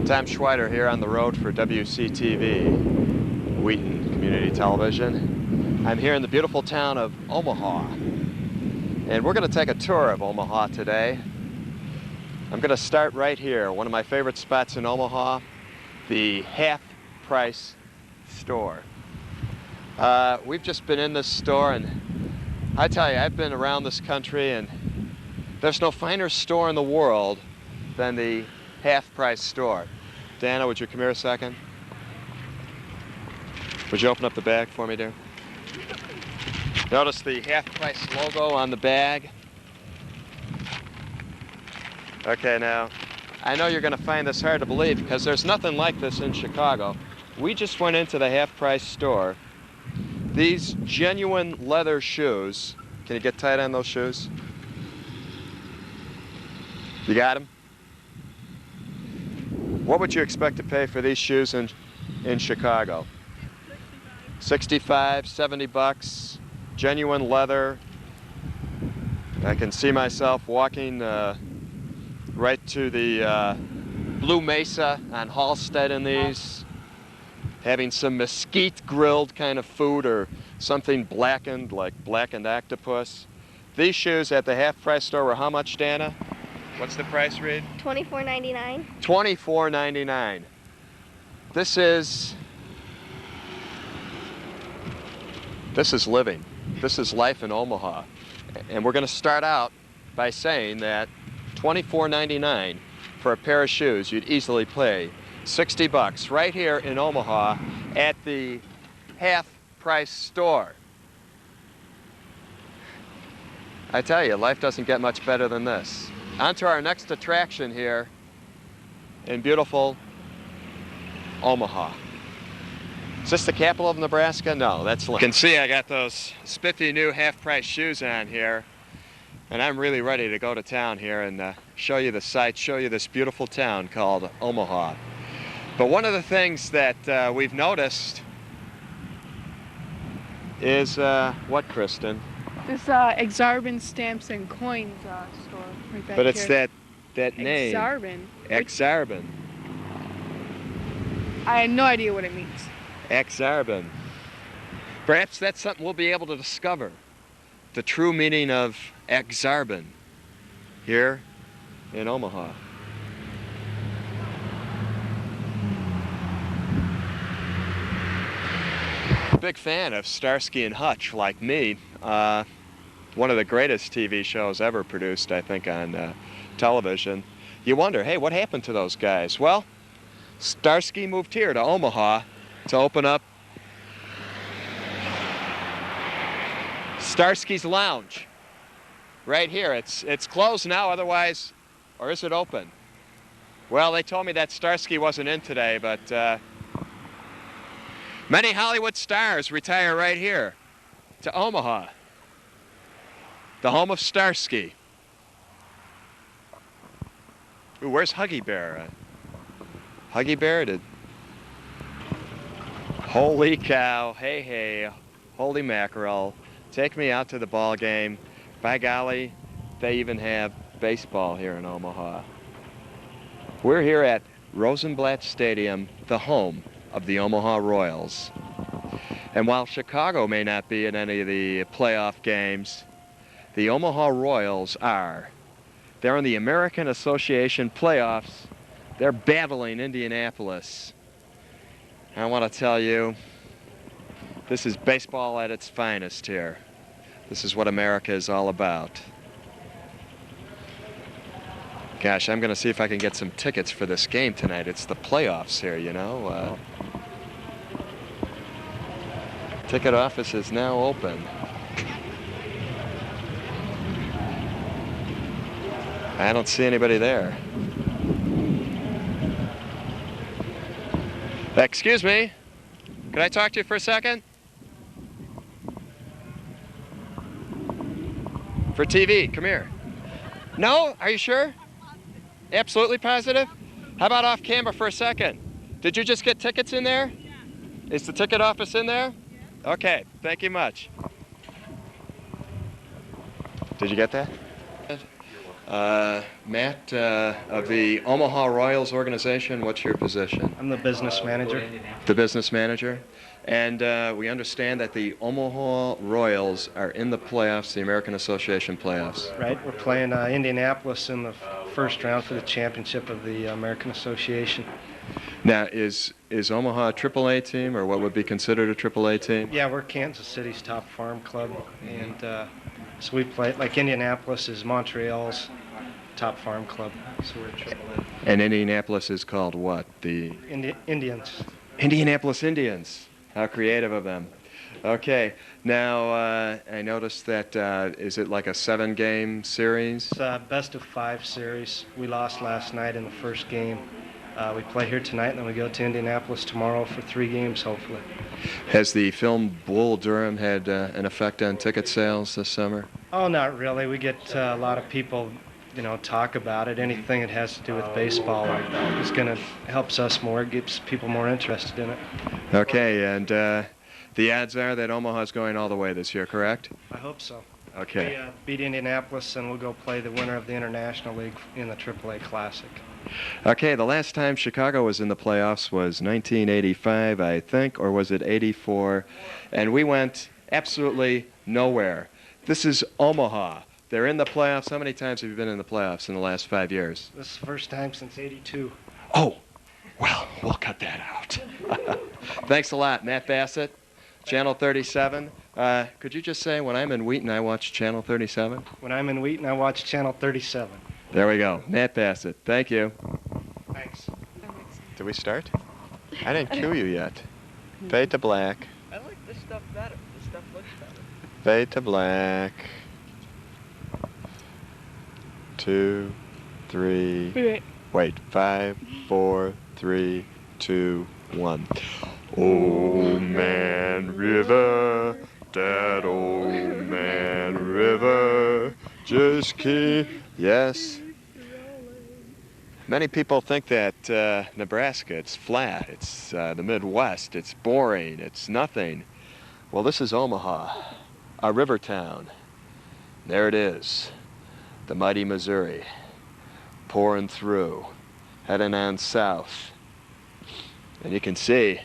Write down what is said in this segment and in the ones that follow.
Tom Schweider here on the road for WCTV, Wheaton Community Television. I'm here in the beautiful town of Omaha, and we're going to take a tour of Omaha today. I'm going to start right here, one of my favorite spots in Omaha, the half-price store. We've just been in this store, and I tell you, I've been around this country, and there's no finer store in the world than the half-price store. Dana, would you come here a second? Would you open up the bag for me, dear? Notice the half-price logo on the bag. Okay, now, I know you're going to find this hard to believe because there's nothing like this in Chicago. We just went into the half-price store. These genuine leather shoes, can you get tight on those shoes? You got them? What would you expect to pay for these shoes in Chicago? 65, 70 bucks, genuine leather. I can see myself walking right to the Blue Mesa on Halstead in these, having some mesquite grilled kind of food or something blackened like blackened octopus. These shoes at the half-price store were how much, Dana? What's the price, Reed? $24.99. $24.99. This is living. This is life in Omaha. And we're going to start out by saying that $24.99 for a pair of shoes, you'd easily pay 60 bucks right here in Omaha at the half-price store. I tell you, life doesn't get much better than this. On to our next attraction here in beautiful Omaha. Is this the capital of Nebraska? No, that's Lincoln. You can see I got those spiffy new half-price shoes on here, and I'm really ready to go to town here and show you the sights, show you this beautiful town called Omaha. But one of the things that we've noticed is what, Kristen? This Aksarban stamps and coins store right back But it's here. that name. Aksarban. Aksarban. I had no idea what it means. Aksarban. Perhaps that's something we'll be able to discover. The true meaning of Aksarban here in Omaha. Big fan of Starsky and Hutch, like me. One of the greatest TV shows ever produced, I think, on television. You wonder, hey, what happened to those guys? Well, Starsky moved here to Omaha to open up Starsky's Lounge. Right here. It's closed now, otherwise, or is it open? Well, they told me that Starsky wasn't in today, but many Hollywood stars retire right here to Omaha, the home of Starsky. Ooh, where's Huggy Bear? Huggy Bear did. Holy cow, hey, hey, holy mackerel. Take me out to the ball game. By golly, they even have baseball here in Omaha. We're here at Rosenblatt Stadium, the home of the Omaha Royals. And while Chicago may not be in any of the playoff games, the Omaha Royals are. They're in the American Association playoffs. They're battling Indianapolis. I want to tell you, this is baseball at its finest here. This is what America is all about. Gosh, I'm going to see if I can get some tickets for this game tonight. It's the playoffs here, you know. Ticket office is now open. I don't see anybody there. Excuse me, can I talk to you for a second? For TV, come here. No, are you sure? Absolutely positive? How about off camera for a second? Did you just get tickets in there? Is the ticket office in there? Okay, thank you much. Did you get that? Matt, of the Omaha Royals organization, what's your position? I'm the business manager. The business manager. And we understand that the Omaha Royals are in the playoffs, the American Association playoffs. Right, we're playing Indianapolis in the first round for the championship of the American Association. Now, is Omaha a AAA team, or what would be considered a AAA team? Yeah, we're Kansas City's top farm club, and so we play, like Indianapolis is Montreal's top farm club, so we're AAA. And Indianapolis is called what? The Indians. Indianapolis Indians. How creative of them. Okay, now I noticed that, is it like a 7-game series? It's a best of 5 series. We lost last night in the first game. We play here tonight, and then we go to Indianapolis tomorrow for 3 games, hopefully. Has the film Bull Durham had an effect on ticket sales this summer? Oh, not really. We get a lot of people, talk about it. Anything that has to do with baseball is going to helps us more, gets people more interested in it. Okay, and the odds are that Omaha's going all the way this year, correct? I hope so. Okay. We beat Indianapolis, and we'll go play the winner of the International League in the AAA Classic. Okay, the last time Chicago was in the playoffs was 1985, I think, or was it 84? And we went absolutely nowhere. This is Omaha. They're in the playoffs. How many times have you been in the playoffs in the last 5 years? This is the first time since '82. Oh, well, we'll cut that out. Thanks a lot, Matt Bassett, Channel 37. Could you just say, when I'm in Wheaton, I watch Channel 37? When I'm in Wheaton, I watch Channel 37. There we go. Matt Bassett. Thank you. Thanks. Did we start? I didn't cue you yet. Fade to black. I like this stuff better. This stuff looks better. Fade to black. 2, 3. Wait. Wait. 5, 4, 3, 2, 1. Old Man River, that old man river, just keep. Yes. Many people think that Nebraska, it's flat, it's the Midwest, it's boring, it's nothing. Well, this is Omaha, a river town. There it is, the mighty Missouri, pouring through, heading on south. And you can see,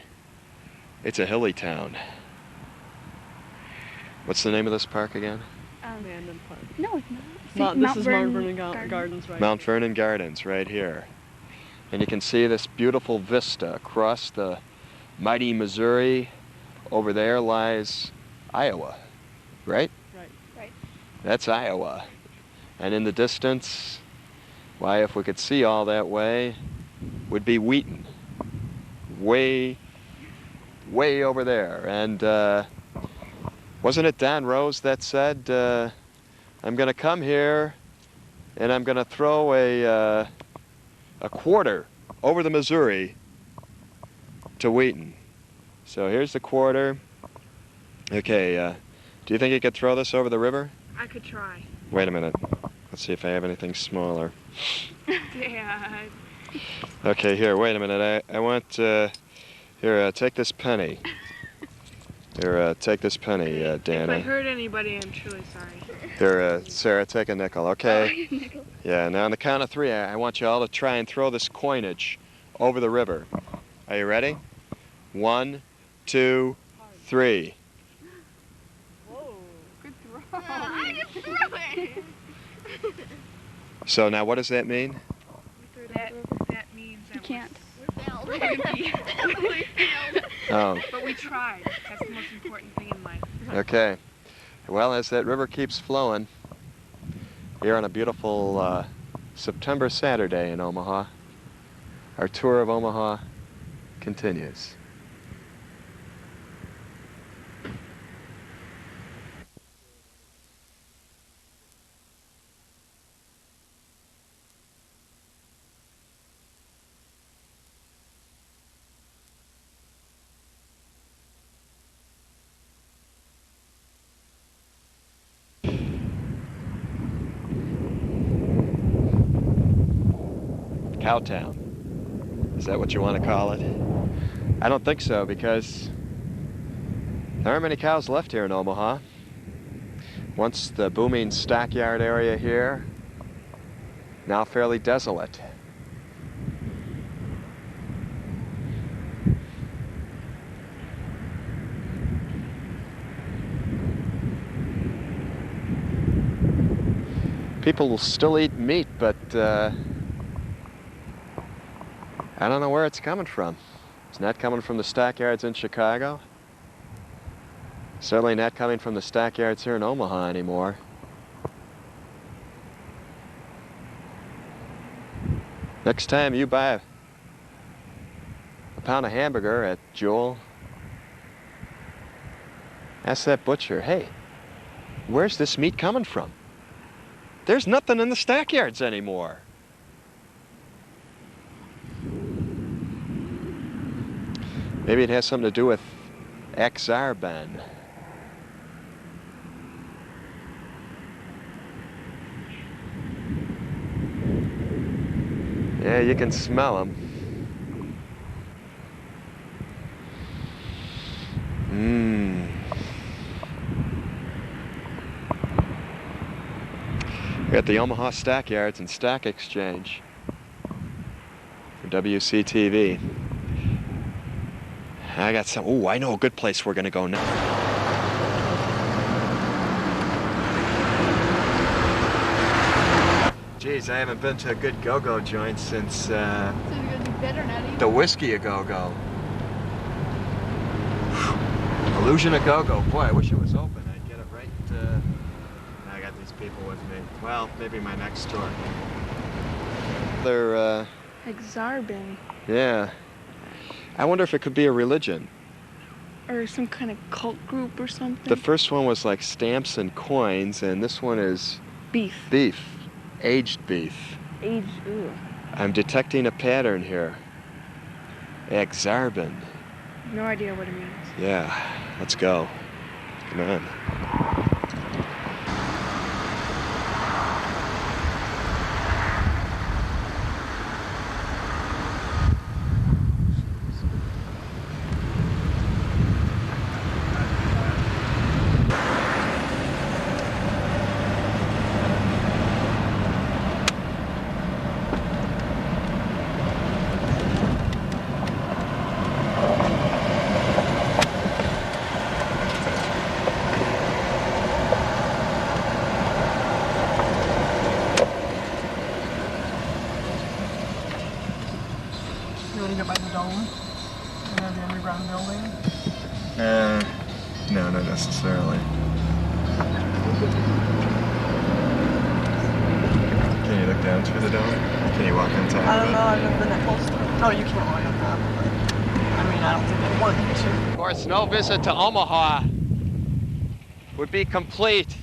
it's a hilly town. What's the name of this park again? Abandoned park. No, it's not. This is Mount Vernon Gardens, right? Mount Vernon Gardens, right here. And you can see this beautiful vista across the mighty Missouri. Over there lies Iowa, right? Right. That's Iowa. And in the distance, why, if we could see all that way, would be Wheaton. Way over there. And wasn't it Don Rose that said, I'm going to come here and I'm going to throw a quarter over the Missouri to Wheaton. So here's the quarter. Okay, do you think you could throw this over the river? I could try. Wait a minute. Let's see if I have anything smaller. Dad. Okay, here, wait a minute. I want, here, take this penny. Here, take this penny, Dana. If I hurt anybody, I'm truly sorry. Here, Sarah, take a nickel, okay? Oh, nickel. Yeah, now on the count of 3, I want you all to try and throw this coinage over the river. Are you ready? 1, 2, 3. Whoa. Good throw. I can throw it. So now what does that mean? That means that You can't. we failed. We failed. Oh, But we tried. That's the most important thing in life. okay. Well, as that river keeps flowing, here on a beautiful September Saturday in Omaha, our tour of Omaha continues. Cowtown. Is that what you want to call it? I don't think so, because there aren't many cows left here in Omaha. Once the booming stockyard area here now fairly desolate. People will still eat meat, but I don't know where it's coming from. It's not coming from the stockyards in Chicago. Certainly not coming from the stockyards here in Omaha anymore. Next time you buy a pound of hamburger at Jewel, ask that butcher, hey, where's this meat coming from? There's nothing in the stockyards anymore. Maybe it has something to do with Aksarban. Yeah, you can smell them. We're at the Omaha Stockyards and Stock Exchange for WCTV. I got some. Oh, I know a good place we're gonna go now. Geez, I haven't been to a good go-go joint since the Whiskey A Go-Go. Illusion A Go-Go. Boy, I wish it was open. I'd get it right. I got these people with me. Well, maybe my next tour. They're Aksarban. yeah. I wonder if it could be a religion. Or some kind of cult group or something. The first one was like stamps and coins, and this one is Beef. beef. Aged beef. Aged, ooh. I'm detecting a pattern here. Aksarban. No idea what it means. Yeah, let's go. Come on. You want to go by the dome? You know, the underground building? No, not necessarily. Can you look down through the dome? Can you walk on top I of don't it? know, I've never been that close to it. No, you can't walk on top of it. I mean, I don't think I want you to. Of course, no visit to Omaha would be complete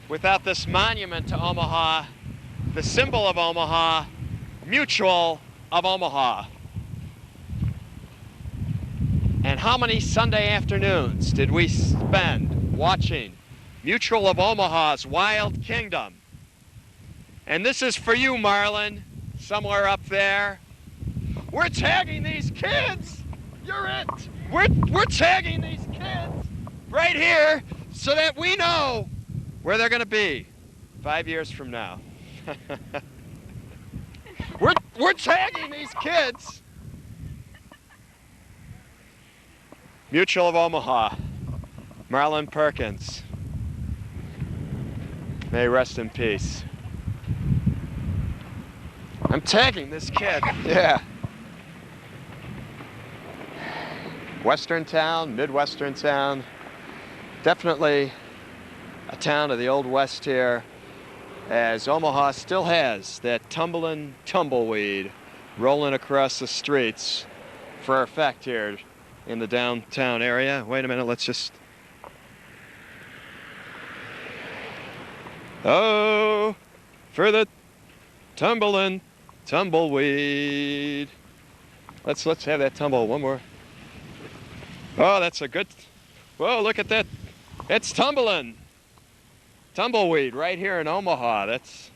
without this monument to Omaha, the symbol of Omaha, Mutual of Omaha. And how many Sunday afternoons did we spend watching Mutual of Omaha's Wild Kingdom? And this is for you, Marlon, somewhere up there. We're tagging these kids. You're it. We're tagging these kids right here so that we know where they're going to be 5 years from now. We're tagging these kids. Mutual of Omaha, Marlon Perkins. May he rest in peace. I'm tagging this kid. Yeah. Western town, Midwestern town. Definitely a town of the Old West here, as Omaha still has that tumbling tumbleweed rolling across the streets for effect here in the downtown area. Wait a minute, let's just... Oh, for the tumbling tumbleweed. Let's have that tumble one more. Oh, that's a good... Whoa, look at that. It's tumbling. Tumbleweed right here in Omaha. That's...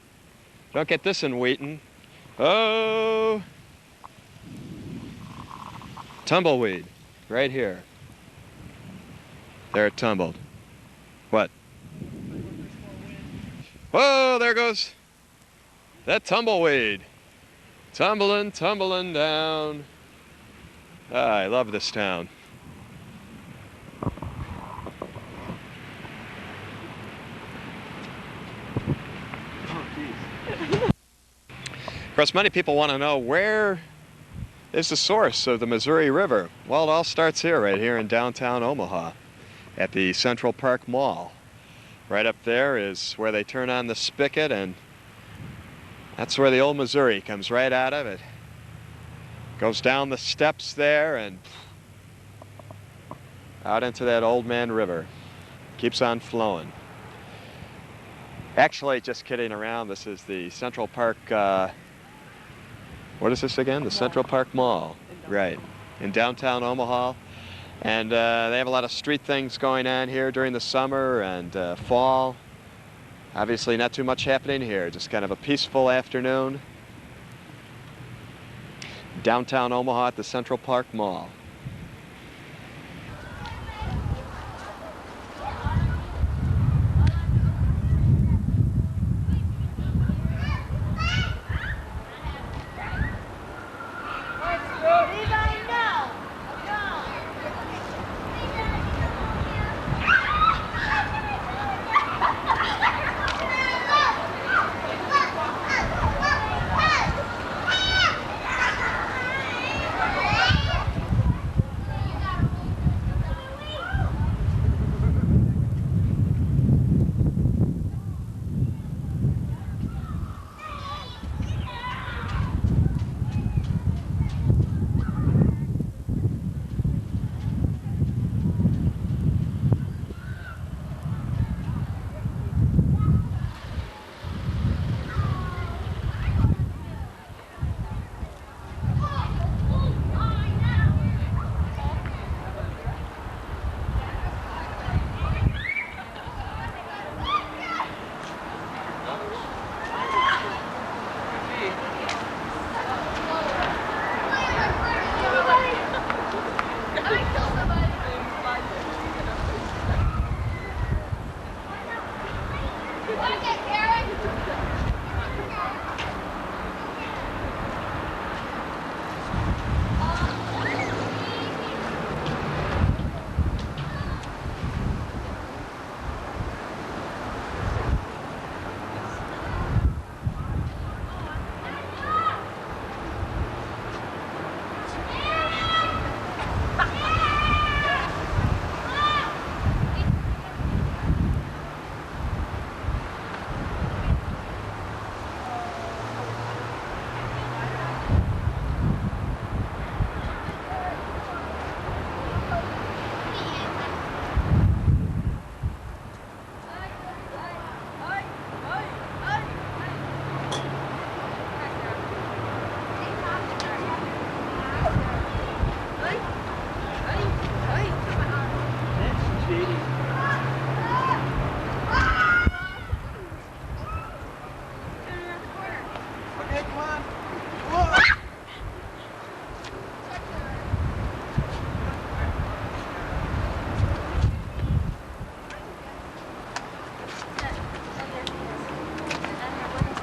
Don't get this in Wheaton. Oh. Tumbleweed right here. There it tumbled. What? Whoa, there goes that tumbleweed. Tumbling, tumbling down. Ah, I love this town. Of course, many people want to know, where is the source of the Missouri River? Well, it all starts here, right here in downtown Omaha, at the Central Park Mall. Right up there is where they turn on the spigot, and that's where the old Missouri comes right out of it. Goes down the steps there and out into that Old Man River. Keeps on flowing. Actually, just kidding around, this is the Central Park, what is this again? The Central Park Mall, right, in downtown Omaha. And they have a lot of street things going on here during the summer and fall. Obviously not too much happening here, just kind of a peaceful afternoon. Downtown Omaha at the Central Park Mall.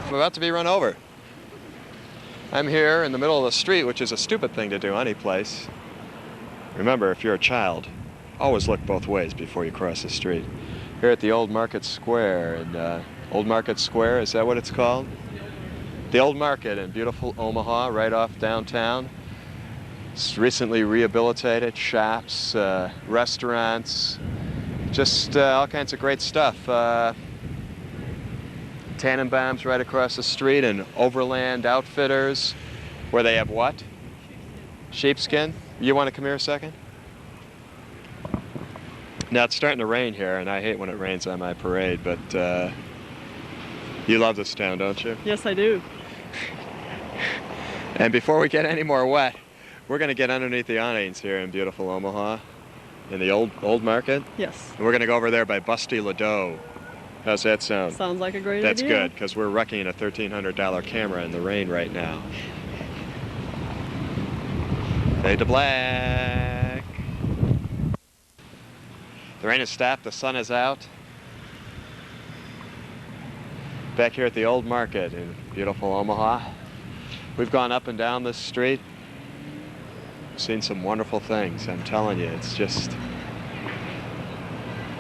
I'm about to be run over. I'm here in the middle of the street, which is a stupid thing to do any place. Remember, if you're a child, always look both ways before you cross the street. Here at the Old Market Square, and Old Market Square, is that what it's called? The Old Market in beautiful Omaha, right off downtown. It's recently rehabilitated, shops, restaurants, just all kinds of great stuff. Tannenbaum's right across the street, and Overland Outfitters, where they have what? Sheepskin? You want to come here a second? Now, it's starting to rain here, and I hate when it rains on my parade, but you love this town, don't you? Yes, I do. And before we get any more wet, we're going to get underneath the awnings here in beautiful Omaha, in the old market. Yes. And we're going to go over there by Busty Ladeau. How's that sound? Sounds like a great That's idea. good, because we're wrecking a $1,300 camera in the rain right now. Fade to black. The rain has stopped, the sun is out. Back here at the old market in beautiful Omaha. We've gone up and down this street, seen some wonderful things. I'm telling you, it's just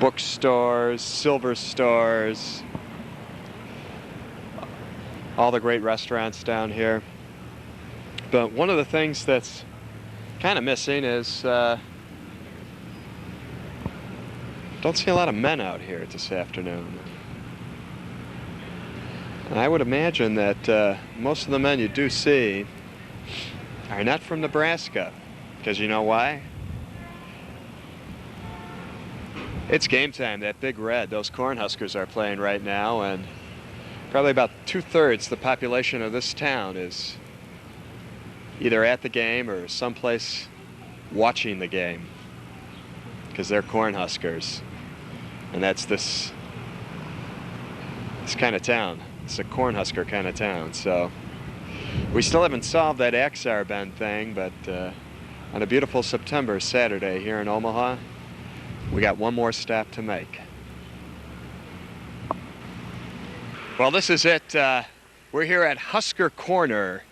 bookstores, silver stores, all the great restaurants down here. But one of the things that's kind of missing is don't see a lot of men out here this afternoon. And I would imagine that most of the men you do see are not from Nebraska, because you know why? It's game time. That Big Red, those Cornhuskers are playing right now, and probably about 2/3 the population of this town is either at the game or someplace watching the game, because they're Cornhuskers. And that's this kind of town. It's a Cornhusker kind of town. So we still haven't solved that Aksarban thing, but on a beautiful September Saturday here in Omaha, we got one more stop to make. Well, this is it. We're here at Husker Corner.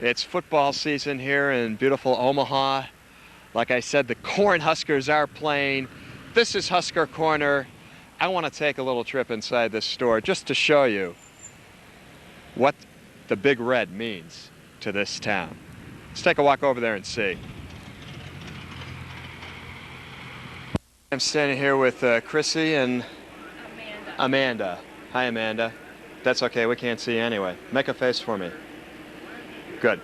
It's football season here in beautiful Omaha. Like I said, the Cornhuskers are playing. This is Husker Corner. I want to take a little trip inside this store just to show you what the Big Red means to this town. Let's take a walk over there and see. I'm standing here with Chrissy and Amanda. Hi, Amanda. That's okay, we can't see you anyway. Make a face for me. Good.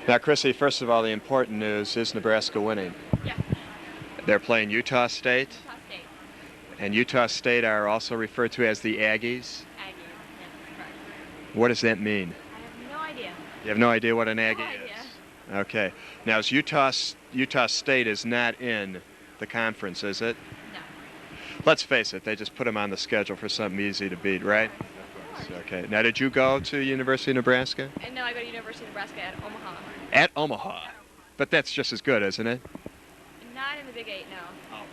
Now, Chrissy, first of all, the important news is Nebraska winning. Yeah. They're playing Utah State. Utah State. And Utah State are also referred to as the Aggies. Aggies, yeah, correct. What does that mean? I have no idea. You have no idea what an Aggie No idea. is? Okay. Now, is Utah State is not in the conference, is it? No. Let's face it, they just put them on the schedule for something easy to beat, right? Of course. Okay. Now, did you go to University of Nebraska? And no, I go to University of Nebraska at Omaha. At Omaha. But that's just as good, isn't it? Not in the Big 8, no. Oh.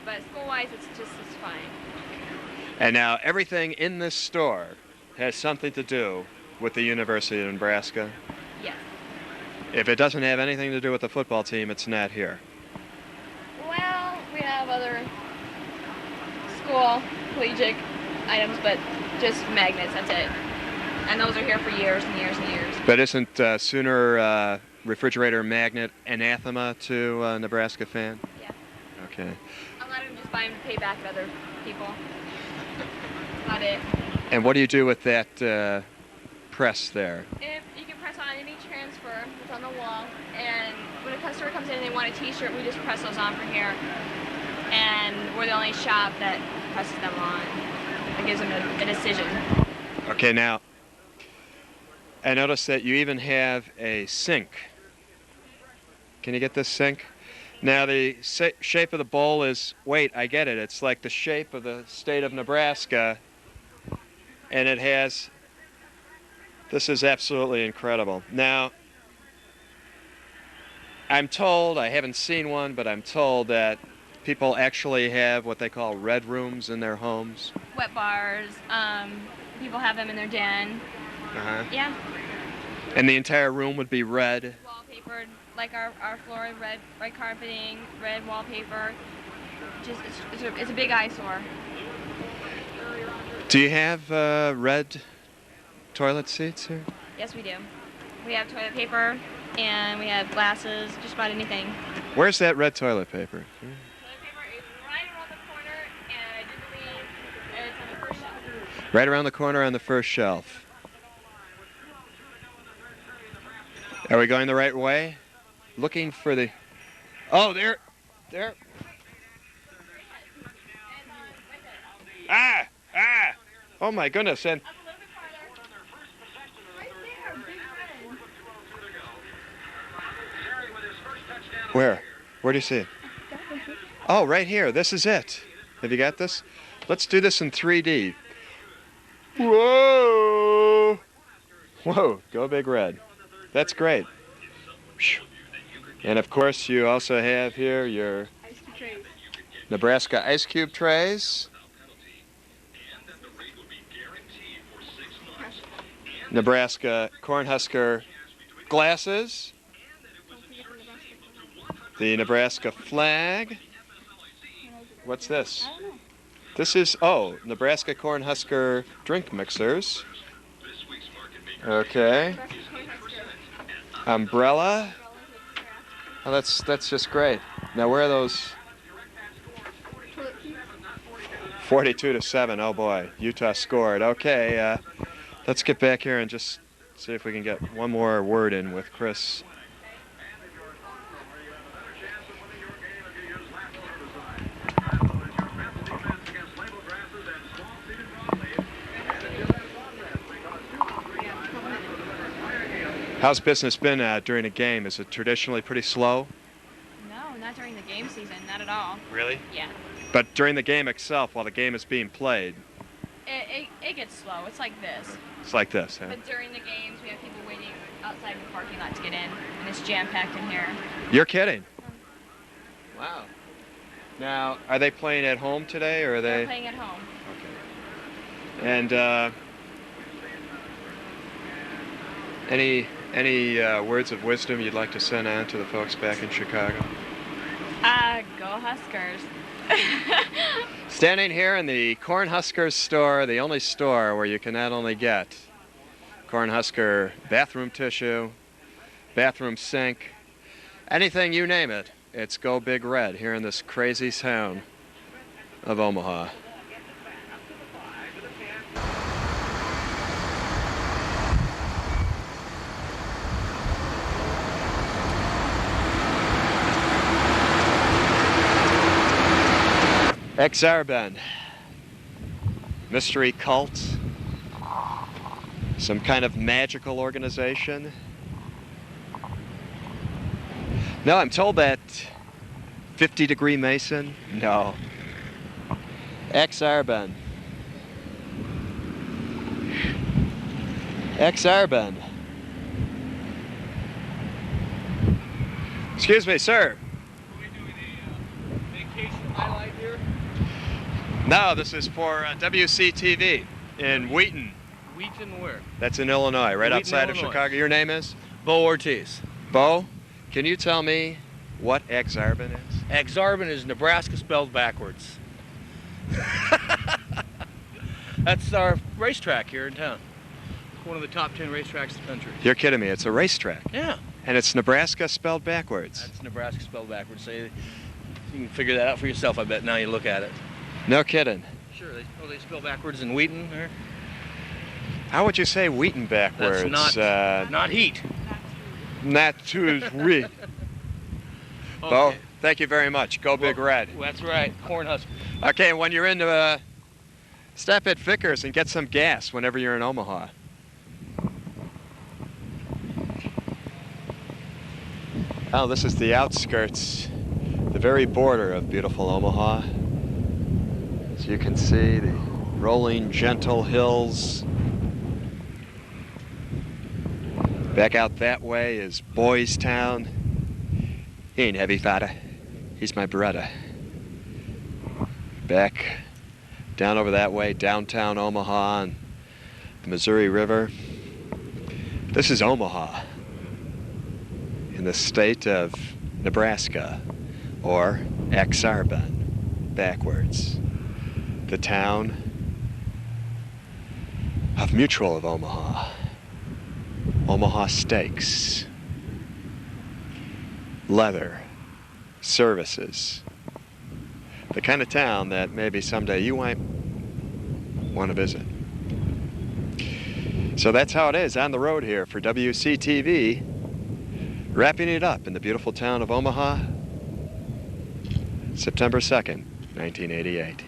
But school-wise, it's just as fine. And now, everything in this store has something to do with the University of Nebraska. Yes. If it doesn't have anything to do with the football team, it's not here. Well, we have other school collegiate items, but just magnets, that's it. And those are here for years and years and years. But isn't Sooner refrigerator magnet anathema to a Nebraska fan? Yeah. Okay. I'll let them just buy them to pay back to other people. About it. And what do you do with that press there? If you can press on any transfer that's on the wall, and when a customer comes in and they want a t-shirt, we just press those on from here. And we're the only shop that presses them on. It gives them a decision. Okay, now, I noticed that you even have a sink. Can you get this sink? Now, the shape of the bowl is, wait, I get it. It's like the shape of the state of Nebraska. And it has, this is absolutely incredible. Now, I'm told, I haven't seen one, but I'm told that people actually have what they call red rooms in their homes. Wet bars, people have them in their den. Uh-huh. Yeah. And the entire room would be red. Wallpapered, like our floor, red carpeting, red wallpaper. Just it's a big eyesore. Do you have red toilet seats here? Yes, we do. We have toilet paper and we have glasses, just about anything. Where's that red toilet paper? Toilet paper is right around the corner, and I do believe it's on the first shelf. Right around the corner on the first shelf. Are we going the right way? Looking for the... Oh, there. Ah! Oh my goodness, and... Where? Where do you see it? Oh, right here. This is it. Have you got this? Let's do this in 3D. Whoa! Whoa, go Big Red. That's great. And of course, you also have here your Nebraska ice cube trays. Nebraska Cornhusker glasses. The Nebraska flag. What's this? I don't know. This is, oh, Nebraska Cornhusker drink mixers. Okay. Umbrella. Oh, that's just great. Now, where are those? 42-7. Oh boy, Utah scored. Okay, let's get back here and just see if we can get one more word in with Chris. How's business been during a game? Is it traditionally pretty slow? No, not during the game season, not at all. Really? Yeah. But during the game itself, while the game is being played, It gets slow. It's like this. it's like this, huh? But during the games, we have people waiting outside the parking lot to get in, and it's jam-packed in here. You're kidding. Wow. Now, are they playing at home today, or are They're they? playing at home. Okay. And any words of wisdom you'd like to send on to the folks back in Chicago? Go Huskers. Standing here in the Cornhuskers store, the only store where you can not only get Cornhusker bathroom tissue, bathroom sink, anything you name it, it's Go Big Red here in this crazy town of Omaha. Aksarban, mystery cult, some kind of magical organization. No, I'm told that 50-degree Mason, no. Aksarban. Aksarban. Excuse me, sir. No, this is for WCTV in Wheaton. Wheaton where? That's in Illinois, right Wheaton, outside of Illinois. Chicago. Your name is? Bo Ortiz. Bo, can you tell me what Aksarban is? Aksarban is Nebraska spelled backwards. That's our racetrack here in town. One of the top 10 racetracks in the country. You're kidding me. It's a racetrack. Yeah. And it's Nebraska spelled backwards. That's Nebraska spelled backwards. So you can figure that out for yourself, I bet, now you look at it. No kidding. Sure, they spell backwards in Wheaton. Or? How would you say Wheaton backwards? That's not heat. Not too sweet. Bo, Okay. thank you very much. Go Big Red. Well, that's right, Cornhusker. Okay, when you're in, stop at Vickers and get some gas whenever you're in Omaha. Oh, this is the outskirts, the very border of beautiful Omaha. As you can see, the rolling, gentle hills. Back out that way is Boys Town. He ain't heavy, fada. He's my brother. Back down over that way, downtown Omaha and the Missouri River. This is Omaha in the state of Nebraska, or Aksarban, backwards. The town of Mutual of Omaha. Omaha Steaks. Leather. Services. The kind of town that maybe someday you might want to visit. So that's how it is on the road here for WCTV. Wrapping it up in the beautiful town of Omaha, September 2nd, 1988.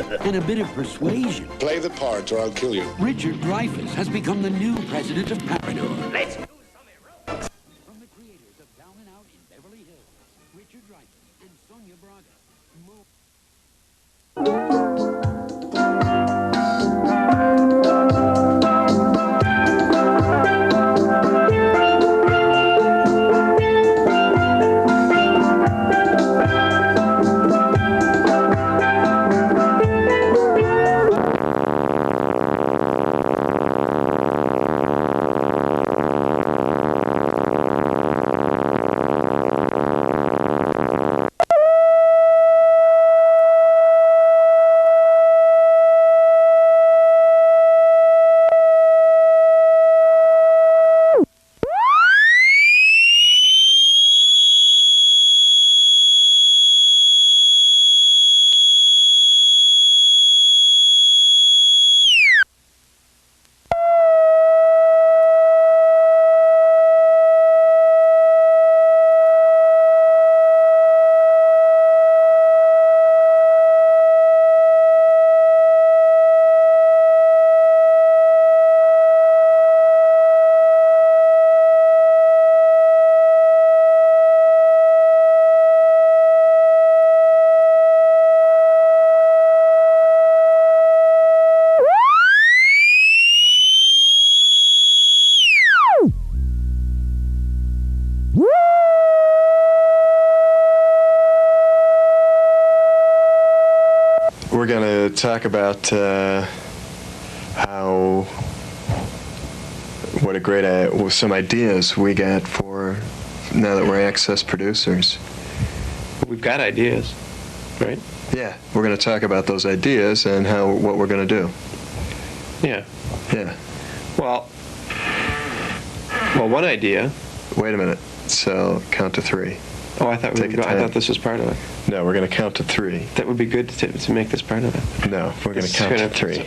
and a bit of persuasion. Play the part or I'll kill you. Richard Dreyfuss has become the new president of Parador. Let's do some heroics. From the creators of Down and Out in Beverly Hills, Richard Dreyfuss and Sonia Braga. We're going to talk about what a great, some ideas we got for now that we're Access producers. We've got ideas, right? Yeah, we're going to talk about those ideas and what we're going to do. Yeah. Yeah. Well, one idea. Wait a minute. So count to 3. Oh, I thought I thought this was part of it. No, we're going to count to 3. That would be good to make this part of it. No, we're going to count to 3.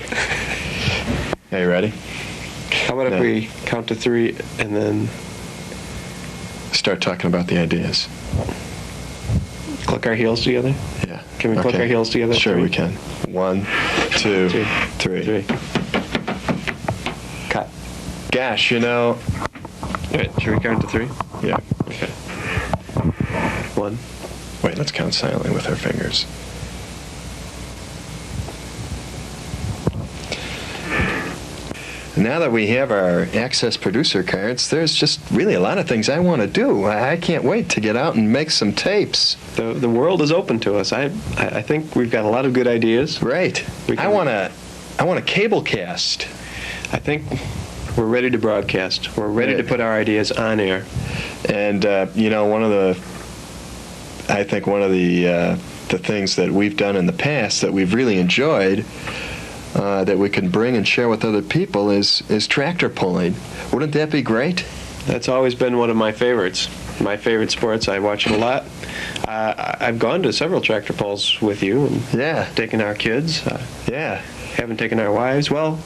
Are you ready? How about if we count to 3 and then start talking about the ideas? Click our heels together? Yeah. Can we click our heels together? Sure, we can. 1, 2, 3. Cut. Gosh, you know. All right, should we count to 3? Yeah. Okay. 1. Wait, let's count silently with our fingers. Now that we have our Access producer cards, there's just really a lot of things I want to do. I can't wait to get out and make some tapes. The world is open to us. I think we've got a lot of good ideas. Right. I want a cable cast. I think we're ready to broadcast. We're ready to put our ideas on air. And you know, one of the things that we've done in the past that we've really enjoyed, that we can bring and share with other people is tractor pulling. Wouldn't that be great? That's always been one of my favorites. My favorite sports. I watch it a lot. I've gone to several tractor pulls with you and taken our kids. Haven't taken our wives. Well,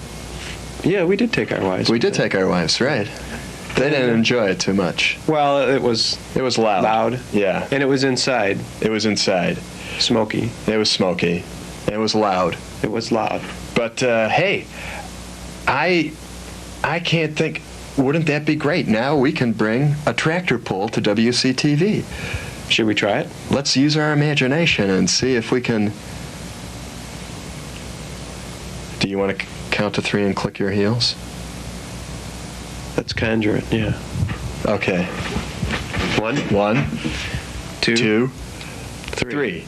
yeah, we did take our wives. We did take our wives, right? They didn't enjoy it too much. Well, it was loud. Loud, yeah. And it was inside. It was inside. Smoky. It was smoky. It was loud. It was loud. But hey, I can't think. Wouldn't that be great? Now we can bring a tractor pull to WCTV. Should we try it? Let's use our imagination and see if we can. Do you want to count to 3 and click your heels? Let's conjure it, yeah. Okay. 1, 2, 3.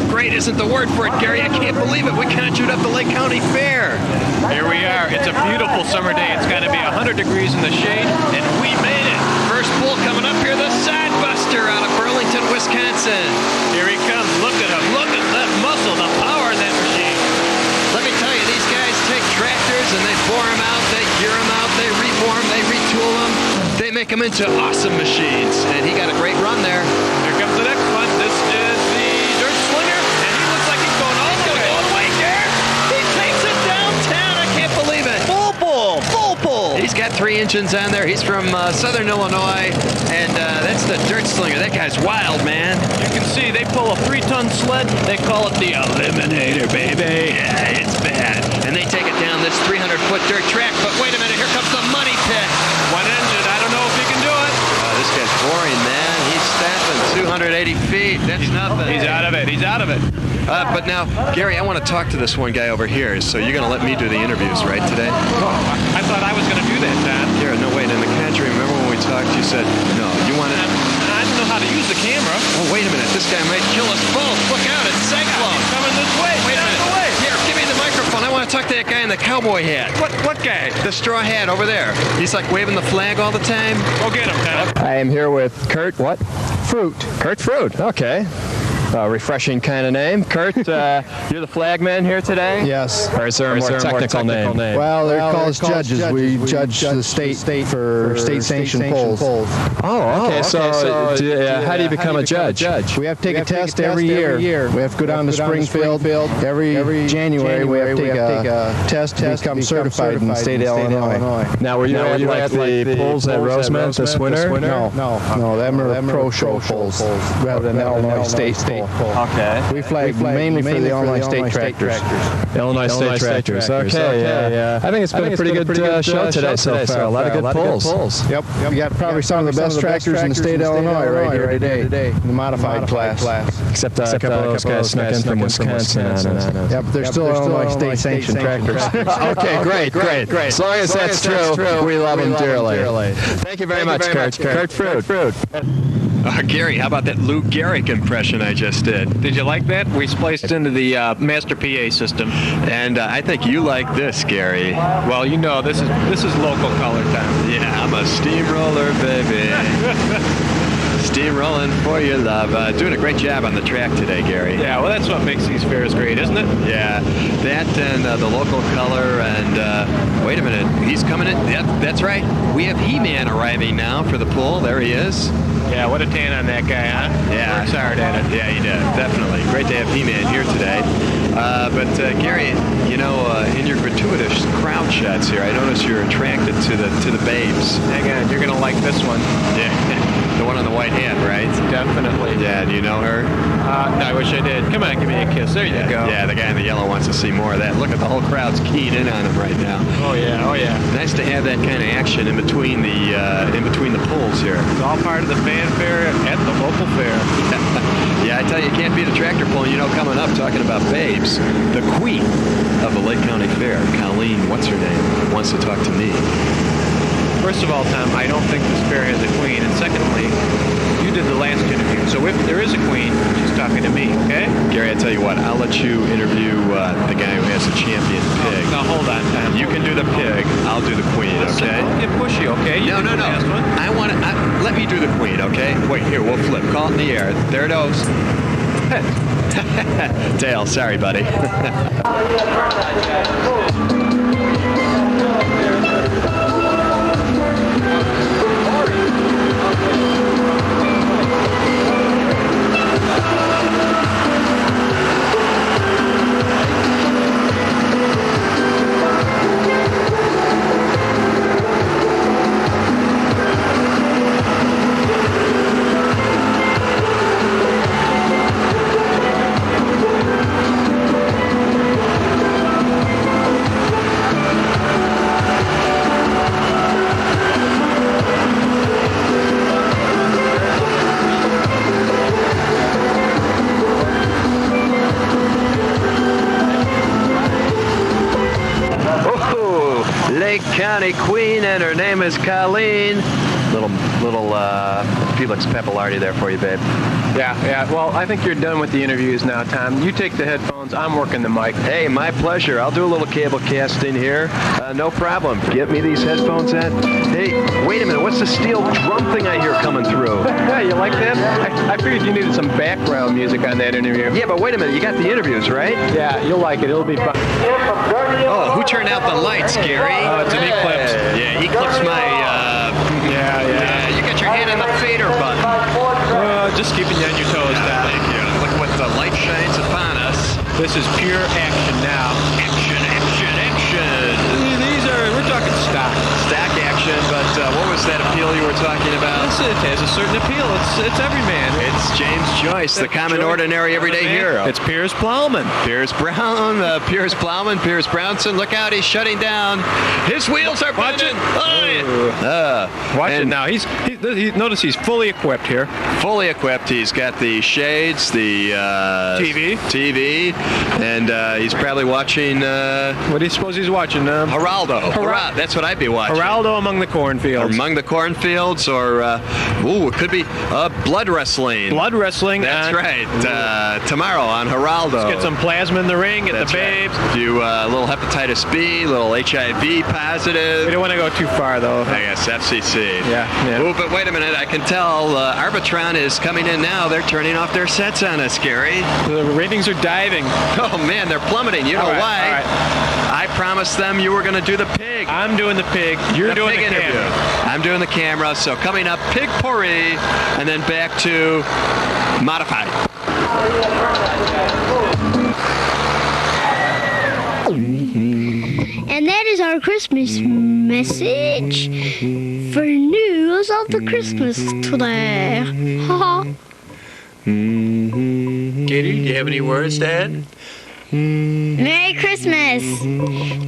Great isn't the word for it, Gary. I can't believe it. We conjured up the Lake County Fair. Here we are. It's a beautiful summer day. It's going to be 100 degrees in the shade, and we made it. First pull coming up here, the Side Buster out of Burlington, Wisconsin. Here he comes. Look at him. Look at that muscle, the power in that machine. Let me tell you, these guys take tractors and they bore them out, they gear them out, they reform, they retool them. They make them into awesome machines. And he got a great run there. Here comes the next one. This is the Dirt Slinger, and he looks like he's going all the way. He takes it downtown. I can't believe it. Full pull. He's got got 3 engines on there. He's from Southern Illinois, and that's the Dirt Slinger. That guy's wild, man. You can see they pull a 3-ton sled. They call it the Eliminator, baby. Yeah, it's bad. And they take it down this 300-foot dirt track. But wait a minute, here comes the money pit. 1 engine. I don't know if he can do it. This guy's boring, man. He's stamping 280 feet. That's nothing. He's out of it. He's out of it. But now, Gary, I want to talk to this one guy over here. So you're going to let me do the interviews, right, today? Oh, I thought I was going to do that, Tom. Gary, no, wait. In the country, remember when we talked, you said, no, you want to... I don't know how to use the camera. Oh, wait a minute. This guy might kill us both. Look out. It's Cyclone. He's coming this way. Wait a minute. Here, give me the microphone. I want to talk to that guy in the cowboy hat. What guy? The straw hat over there. He's like waving the flag all the time. Go get him, Tom. I am here with Kurt, what? Fruit. Kurt Fruit, okay. Refreshing kind of name. Kurt, you're the flagman here today? Yes. Or is there a more technical name? Well, they're called judges. We judge the state for state-sanctioned polls. Oh, okay. So how do you become a judge? We have to take a test every year. We have to go down to Springfield. Every January, we have to take a test to become certified in the state of Illinois. Now, were you at the polls at Rosemont this winter? No, them are pro-show polls rather than Illinois state. Okay. We flag mainly for the Illinois state tractors. Illinois state tractors. Okay, yeah. I think it's been a pretty good show today so far. A lot of good polls. Yep. We got probably some of the best tractors in the state of Illinois right here today. The modified class. Except a couple of those guys snuck in from Wisconsin. Yep, they're still Illinois state-sanctioned tractors. Okay, great. As long as that's true, we love them dearly. Thank you very much, Kurt. Kurt Fruit. Gary, how about that Lou Gehrig impression I just did? Did you like that? We spliced into the master PA system. And I think you like this, Gary. Well, you know, this is local color time. Yeah, I'm a steamroller, baby. Steamrolling for your love. Doing a great job on the track today, Gary. Yeah, well, that's what makes these fairs great, isn't it? Yeah, that and the local color and, wait a minute, he's coming in. Yep, that's right. We have He-Man arriving now for the pool. There he is. Yeah, what a tan on that guy, huh? Yeah. Works hard at it. Yeah, he did. Definitely. Great to have He-Man here today. But Gary, you know, in your gratuitous crowd shots here, I notice you're attracted to the babes. Hang on, you're going to like this one. Yeah. The one on the white hat, right? Definitely. Yeah, do you know her? No, I wish I did. Come on, give me a kiss. There you go. Yeah, the guy in the yellow wants to see more of that. Look at the whole crowd's keyed in on him right now. Oh yeah. Nice to have that kind of action in between the polls here. It's all part of the fanfare at the local fair. Yeah, I tell you can't beat a tractor pull. You know, coming up, talking about babes, the queen of the Lake County Fair, Colleen, what's her name, wants to talk to me. First of all, Tom, I don't think this fair has a queen. And secondly, you did the last interview. So if there is a queen, she's talking to me, okay? Gary, I tell you what, I'll let you interview the guy who has the champion pig. Now, hold on, Tom. You can do the pig. I'll do the queen, okay? Don't get pushy, okay? No. Let me do the queen, okay? Wait, here, we'll flip. Call it in the air. There it goes. Dale, sorry, buddy. Lake County Queen, and her name is Colleen. Little Felix Pappalardi there for you, babe. Yeah. Well, I think you're done with the interviews now, Tom. You take the headphones. I'm working the mic. Hey, my pleasure. I'll do a little cable casting here. No problem. Get me these headphones in. Hey, wait a minute. What's the steel drum thing I hear coming through? Yeah, you like that? I figured you needed some background music on that interview. Yeah, but wait a minute. You got the interviews, right? Yeah, you'll like it. It'll be fun. Oh, who turned out the lights, Gary? It's an Eclipse. Yeah, Eclipse my... Yeah. You got your hand on the fader button. Just keeping you on your toes, Tom. Thank you. Look what the light shines upon us. This is pure action now. Action. These are, we're talking stock. Stock action. Is that appeal you were talking about? Yes, it has a certain appeal. It's everyman. It's James Joyce, the common, ordinary, everyday hero. It's Piers Plowman. Pierce Brown, Pierce Plowman, Pierce Brownson. Look out, he's shutting down. His wheels are bending. Watch it now. Notice he's fully equipped here. Fully equipped. He's got the shades, the TV, and he's probably watching. What do you suppose he's watching? Geraldo. That's what I'd be watching. Geraldo among the cornfields. Among the cornfields, or it could be blood wrestling. Blood wrestling. That's right. Tomorrow on Geraldo. Let's get some plasma in the ring. Get That's the babes. Right. Do a little hepatitis B, little HIV positive. We don't want to go too far though. I guess FCC. Yeah. Oh, but wait a minute. I can tell Arbitron is coming in now. They're turning off their sets on us, Gary. The ratings are diving. Oh man, they're plummeting. You know why? All right. I promised them you were going to do the pig. I'm doing the pig. You're doing the interview. camera. I'm doing the camera. So coming up, pig pourri, and then back to modified. And that is our Christmas message for news of the Christmas today. Katie, do you have any words to add? Merry Christmas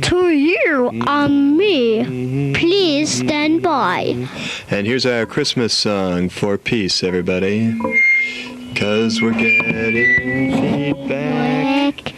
to you and me. Please stand by. And here's our Christmas song for peace, everybody. 'Cause we're getting feedback,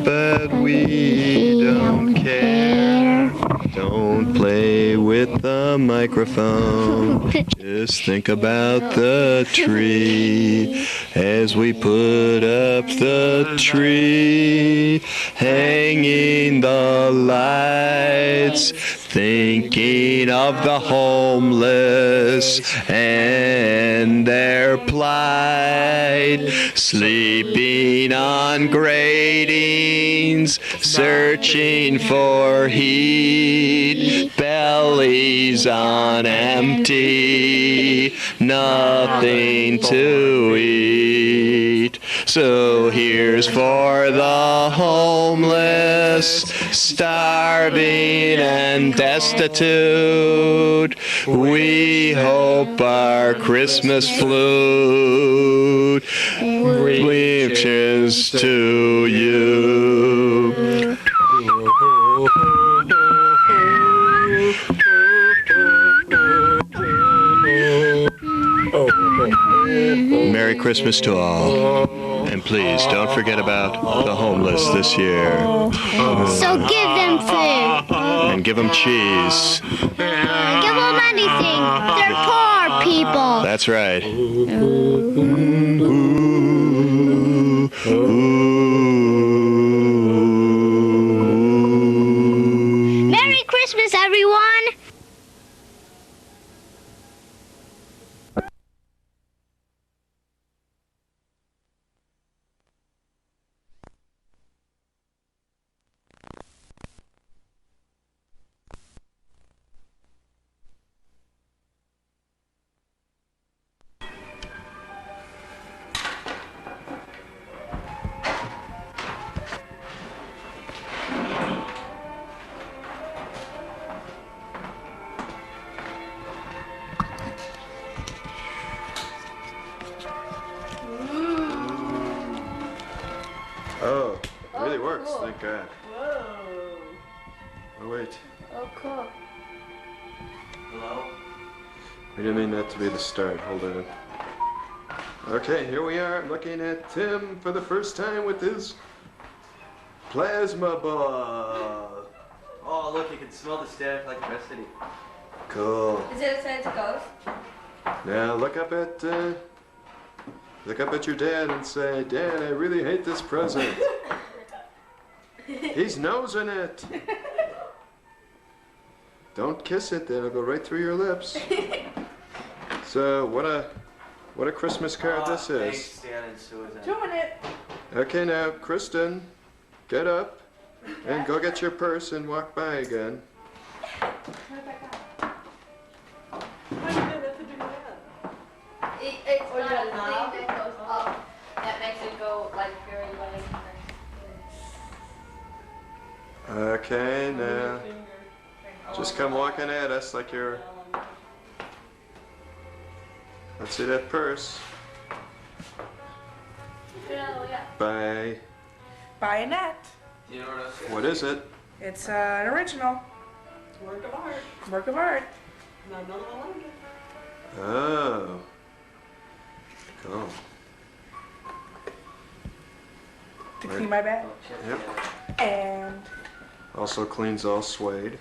but we don't care. Don't play with the microphone. Just think about the tree as we put up the tree, hanging the lights, thinking of the homeless and their plight, sleeping on gratings, searching for heat, bellies on empty, nothing to eat. So here's for the homeless, starving and destitute. We hope our Christmas flute reaches to you. Merry Christmas to all. And please don't forget about the homeless this year. So give them food. And give them cheese. Give them anything. They're poor people. That's right. Merry Christmas, everyone. Oh, it really works, thank God. Whoa. Oh, wait. Oh, cool. Hello? We didn't mean that to be the start. Hold on. Okay, here we are looking at Tim for the first time with his plasma ball. Oh, look, you can smell the static like the rest of it. Cool. Is it a sense it goes? Now look up at your dad and say, Dad, I really hate this present. He's nosing it. Don't kiss it, that'll go right through your lips. So what a Christmas card this is. Thanks, Dan and Susan. Doing it. Okay, now Kristen, get up and go get your purse and walk by again. It's not a thing that goes up that makes it go like very light. Okay, now just come walking at us like you're Let's see that purse. By By Annette. what is it? It's an original. Work of art. Work of art. Not another one like it. Oh. Cool. To clean my bag. Yep. And Also cleans all suede.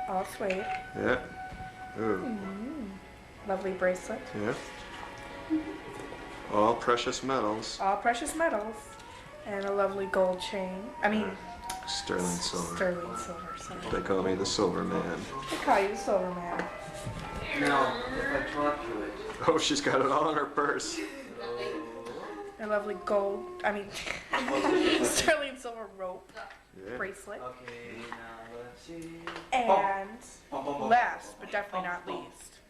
all suede. Yeah. Ooh. Lovely bracelet. Yeah. All precious metals. All precious metals. And a lovely gold chain. I mean, Sterling silver. sterling silver. Sorry. They call me the Silver Man. They call you the Silver Man. No, if I talk to it. Oh, she's got it all in her purse. A lovely gold, I mean, sterling silver rope Yeah. bracelet. Okay, now let's see. And last, but definitely not least,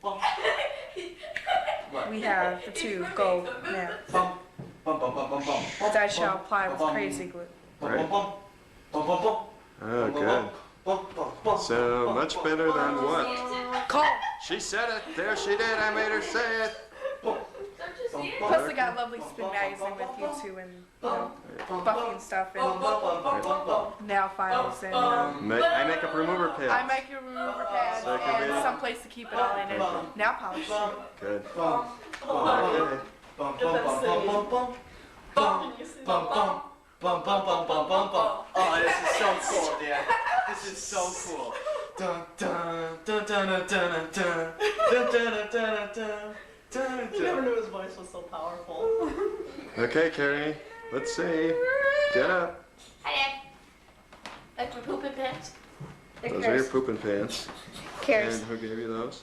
we have the two gold nails that I shall apply with crazy glue. Right. Oh, good. So much better than what? Call. She said it. There she did. I made her say it. Plus, I got a lovely spin magazine with you too, and you know, Buffy and stuff, and nail files, and I make up remover pads. I make your remover pads So it could and be- some place to keep it all in, and nail polish. Good. Okay. Oh, this is so cool, Dad. This is so cool. Dun dun dun dun dun dun dun dun dun dun dun dun. You never knew his voice was so powerful. Okay, Carrie. Let's see. Get up. Hi, Dad. Like my pooping pants? Those are your pooping pants. Carrie's. And who gave you those?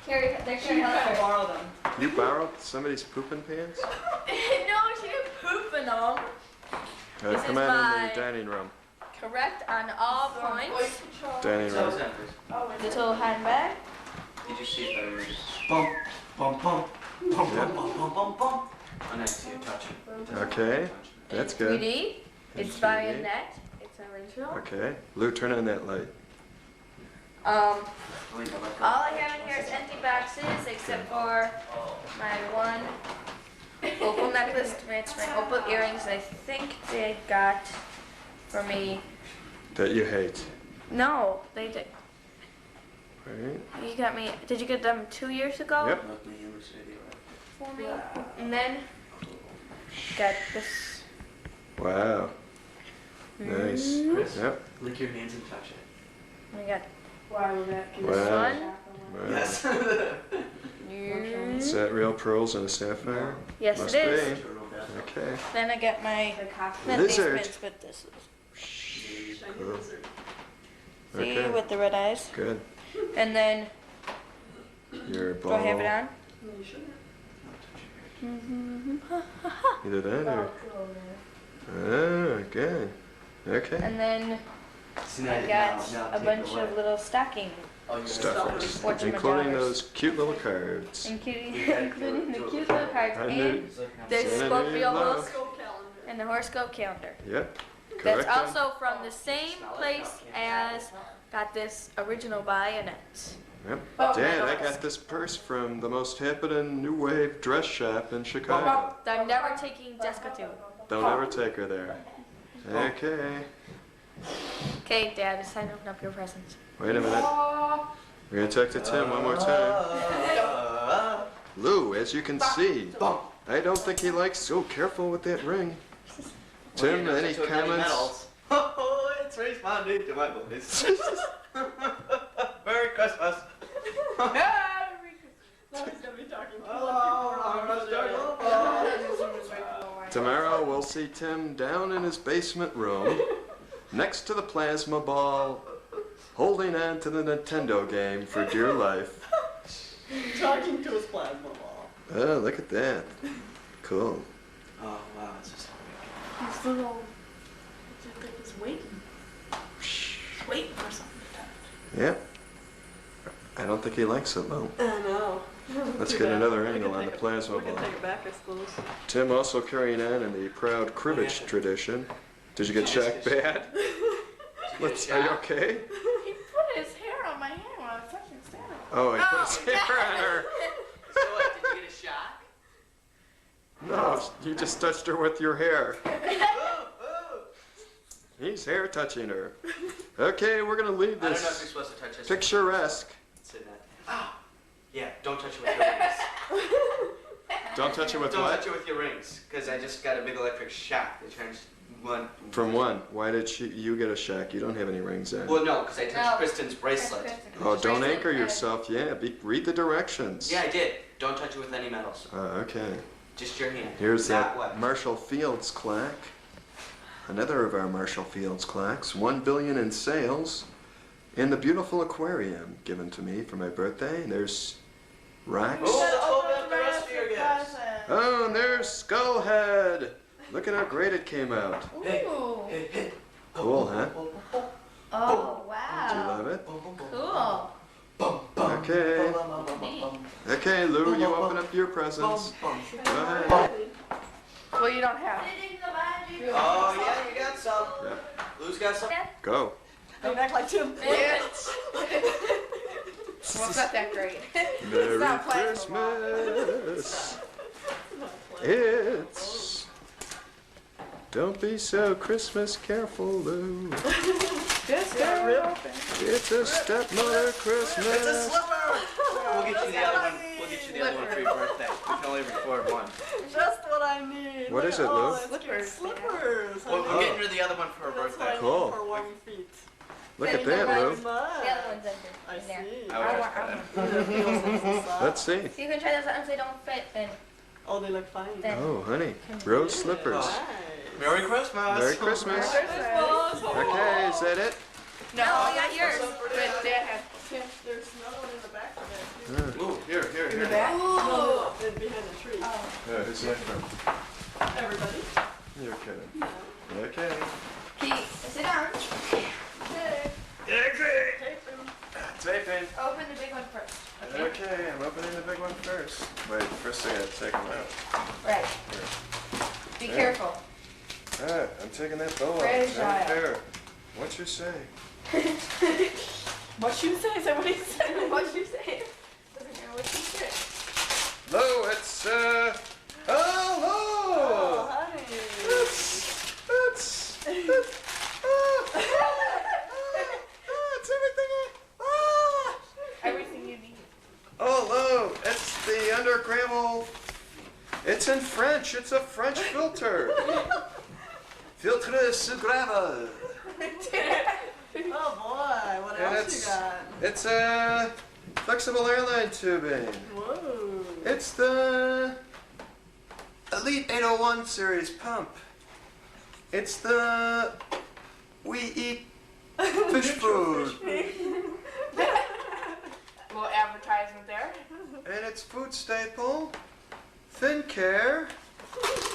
Carrie, they're Carrie You gotta Heller. borrow them. You borrowed somebody's pooping pants? No, she didn't poop in them. This Come is on my- in the dining room. Correct on all points. Dining room. Little handbag. Did you see those? Bump, bump, bump, bump, bump, bump, bump, bump, bump. Oh, nice. You touch it. Okay. That's good. 3D. It's And by 3D. Annette. It's an original. Okay. Lou, turn on that light. All I have in here is empty boxes except for my one opal necklace to match my opal earrings. I think they got for me. That you hate. No, they did. Right? You got me. Did you get them 2 years ago? Yep. For me. And then got this. Wow. Nice. Yep. Lick your hands and touch it. I got Wow. this one. Wow. Yes. Is that real pearls and a sapphire? Yes, Must it is. be. Okay. Then I got my Lizard. These but this is. Cool. See, Okay. with the red eyes. Good. And then, Your do ball. I have it on? Either that or. Oh, good. Okay. And then See, I now got take a it bunch away. of little stockings, Oh, you Stuffers. What's your Including pajamas? those cute little cards. including the cute little cards I and knew- the Santa Scorpio love. horoscope and the horoscope calendar. Yep. That's Correct. also from the same place as got this original by Annette. Yep. Oh, Dad, my I God. got this purse from the most happening new wave dress shop in Chicago. I'm never taking Jessica to. Don't ever take her there. Okay. Okay, Dad, it's time to open up your presents. Wait a minute. We're gonna talk to Tim one more time. Lou, as you can see, I don't think he likes. Oh, careful with that ring. Tim, any comments? Oh, it's responding to my voice. Merry Christmas. Tomorrow we'll see Tim down in his basement room, next to the plasma ball, holding on to the Nintendo game for dear life. Talking to his plasma ball. Oh, look at that. Cool. Oh, wow, it's just He's little. He's waiting. He's waiting for something to touch. Yep. I don't think he likes it, Lou. I know. Let's Too get bad. another We angle can on take the it- plasma We can ball. take it back, I suppose. Tim also carrying on in the proud cribbage tradition. Did you get shocked bad? Are you okay? He put his hair on my hand while I was touching Santa. Oh, he put his hair on her. So what, did you get a shack? No, you just touched her with your hair. He's hair touching her. Okay, we're gonna leave I don't know if this you're supposed to touch this. picturesque. Say that. Ah! Yeah, don't touch it with your rings. Don't touch it with Don't what? touch it with your rings, because I just got a big electric shock that turns one. From one. Why did you get a shack? You don't have any rings in. Well, no, because I touched Kristen's bracelet. Oh, don't anchor yourself. Yeah, read the directions. Yeah, I did. Don't touch it with any metals. Okay. Just your hand. Here's Not that what? Marshall Fields claque. Another of our Marshall Fields claques. 1 billion in sales. In the beautiful aquarium given to me for my birthday. There's rocks. Open up the rest of your gifts. Oh, and there's Skullhead. Look at how great it came out. Ooh. Cool, huh? Oh, Do you wow. love it? Cool. Okay. Okay, Lou, you open up your presents. Go ahead. Well, you don't have. Oh, yeah, you got some. Yeah. Lou's got some. Go. Don't act like Tim. It's well, it's not that great. Merry not plastic. Christmas. It's. Don't be so Christmas careful, Lou. Just go. It's a stepmother Christmas. It's a slipper. We'll get you the other one. We'll get you the other one for your birthday. You can only record one. Just what I need. What is it, Lou? Slippers. Slippers. We're getting her the other one for her birthday. Cool. For warm feet. Look at that, Lou. The other one's in there. Let's see. So you can try those on if they don't fit, then. Oh, they look fine. Oh, honey. Rose slippers. Merry Christmas. Merry Christmas. Okay, is that it? No, not yours. But Dad has. There's another one in the back of it. Ooh, here. In the back? Oh, behind the tree. Who's that from? Everybody. You're kidding. Okay. Pete, sit down. Taping. Open the big one first. Okay, I'm opening the big one first. Wait, first I gotta take them out. Right. Be careful. Alright, I'm taking that bow out. Fragile. Don't care. What you say? What you say? Is that what he said? What you say? Doesn't matter what you say. Lo, it's Oh, honey. It's everything. Everything you need. Oh, Lo, it's the undergravel. It's in French. It's a French filter. Filtre sous gravel. Oh boy, what And else you got? it's a flexible airline tubing. Whoa. It's the Elite 801 series pump. It's the We Eat Fish Food. Little advertisement there. And it's food staple, Thin Care,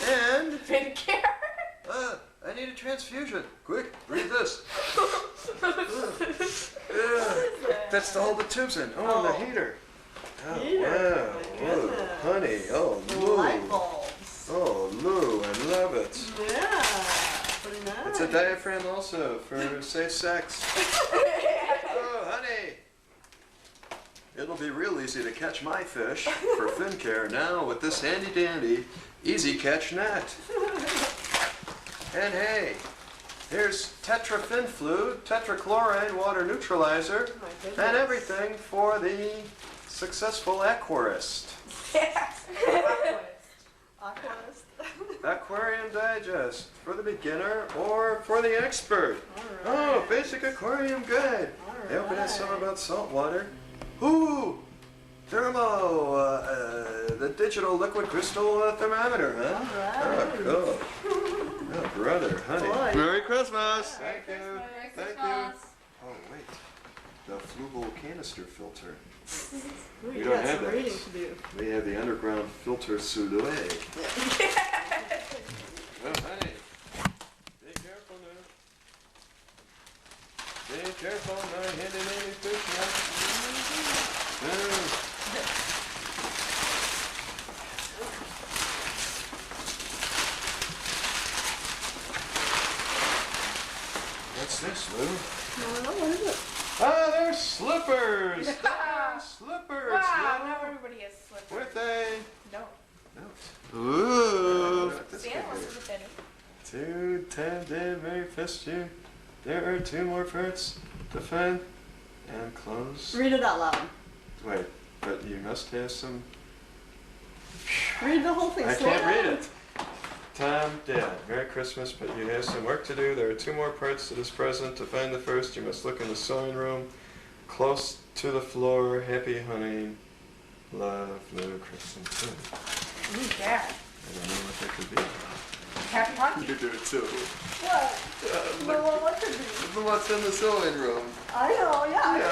and Thin Care. I need a transfusion. Quick, read this. That's to hold the tubes in. Oh, and the heater. Oh, Heater. wow. My Oh, goodness. honey. Oh, Lou. Light bulbs. Oh, Lou, I love it. Yeah. Pretty nice. It's a diaphragm also for safe sex. Oh, honey. It'll be real easy to catch my fish for Fin Care now with this handy dandy easy catch net. And hey, here's Tetrafin Fluid, tetrachloride water neutralizer, My goodness. and everything for the successful aquarist. Yes. Aquarist. Aquarium Digest for the beginner or for the expert. Oh, basic aquarium guide. I hope it has something about salt water. Ooh, Thermo, the digital liquid crystal thermometer, huh? Oh, cool. Oh, brother, honey. Boy. Merry Christmas. Thank you. Merry Thank you. Christmas. Oh, wait. The Flugel canister filter. Ooh, We you don't got have some that. reading to do. We have the underground filter Soudoué. Oh, honey. Be careful now. Be careful, my handy dandy fish net. What's this, Lou? No, what is it? Ah, they're slippers! They're slippers! Wow, Lou. now everybody has slippers. With a No. to 10 did Mary fist you. There are 2 more parts to find and close. Read it out loud. Wait, but you must have some. Read the whole thing. I Slow can't down. read it. Tom, Dad, Merry Christmas, but you have some work to do. There are 2 more parts to this present. To find the first, you must look in the sewing room, close to the floor. Happy hunting. Love, Lou, Kristen, too. Ooh, Dad. I don't know what that could be. Happy hunting. You do it too. What? No, what could be? What's in the sewing room? I know, yeah, I know.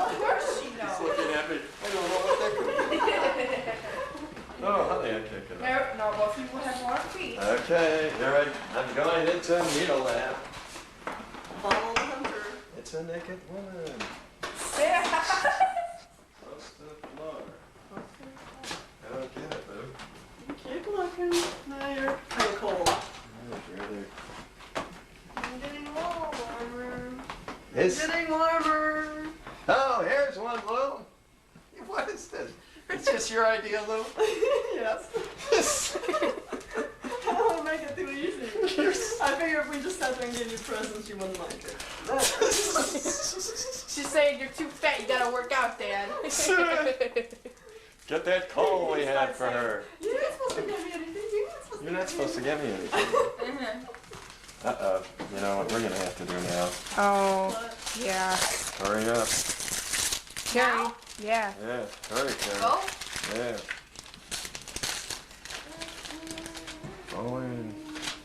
Of course she He's knows. looking at me. I don't know what that could be. Oh, honey, I can't get it. No, both of you will have more feet. Okay, all right. I'm going into needle lab. Follow the hunter. It's a naked woman. Yeah. Close to the floor. I don't get it, though. Keep looking. Now you're kind of cold. I'm getting warmer. It's Getting warmer. Oh, here's one, Lou. What is this? It's just your idea, Lou. Yes. I don't want to make it too easy. I figure if we just sat there and gave you presents, you wouldn't like it. She's saying you're too fat. You gotta work out, Dad. Get that coal we had for her. You're not supposed to give me anything. You're not supposed to give me anything. Uh-oh. You know what we're going to have to do now? Oh, yeah. Hurry up. Carrie. Yeah. Yeah, hurry, Karen. Oh. Yeah. Going.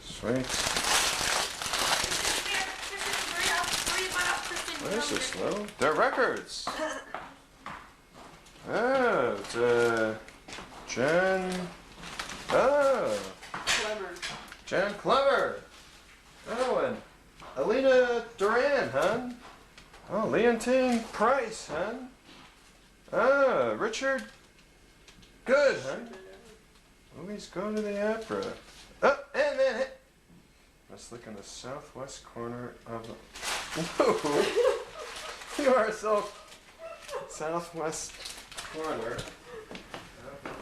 Sweet. What is this, Lou? They're records. Oh, it's Jen. Oh. Clever. Jen Clever. Oh, and Alina Duran, hon. Oh, Leontine Price, hon. Oh, Richard. Good, hon. Movies go to the opera. Oh, and then let's look in the southwest corner of the. Whoa. You are so southwest corner.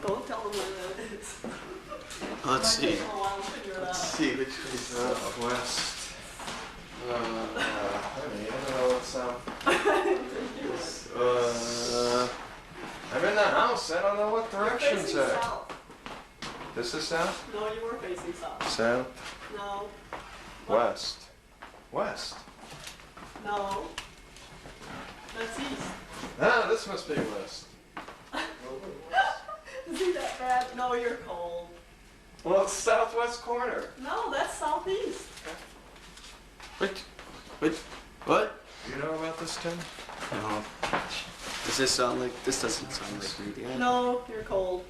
Don't tell them what it is. Let's see. Take a while to figure it out. Let's see which is southwest. Honey, I don't know what's south. I'm in the house. I don't know what directions You're are. facing south. This is south? No, you were facing south. South? No. West. West. No. That's east. Ah, this must be west. Is he that bad? No, you're cold. Well, it's southwest corner. No, that's southeast. Wait, what? You know about this, Tim? No. Does this sound like, this doesn't sound like reading it. No, you're cold.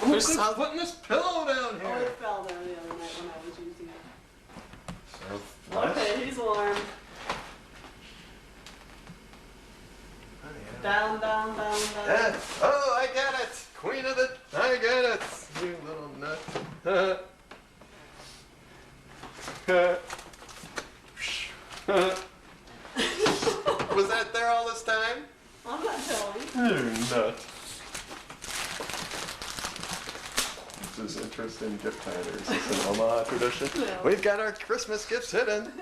Who's putting this pillow down Oh, here? it fell down the other night when I was using it. Southwest? Okay, he's warm. Down, down, down, down. Yeah. Oh, I got it! Queen of the... I got it! You little nut. Was that there all this time? I'm not telling. You nut. This is interesting gift finders. This is an Omaha tradition. Yeah. We've got our Christmas gifts hidden.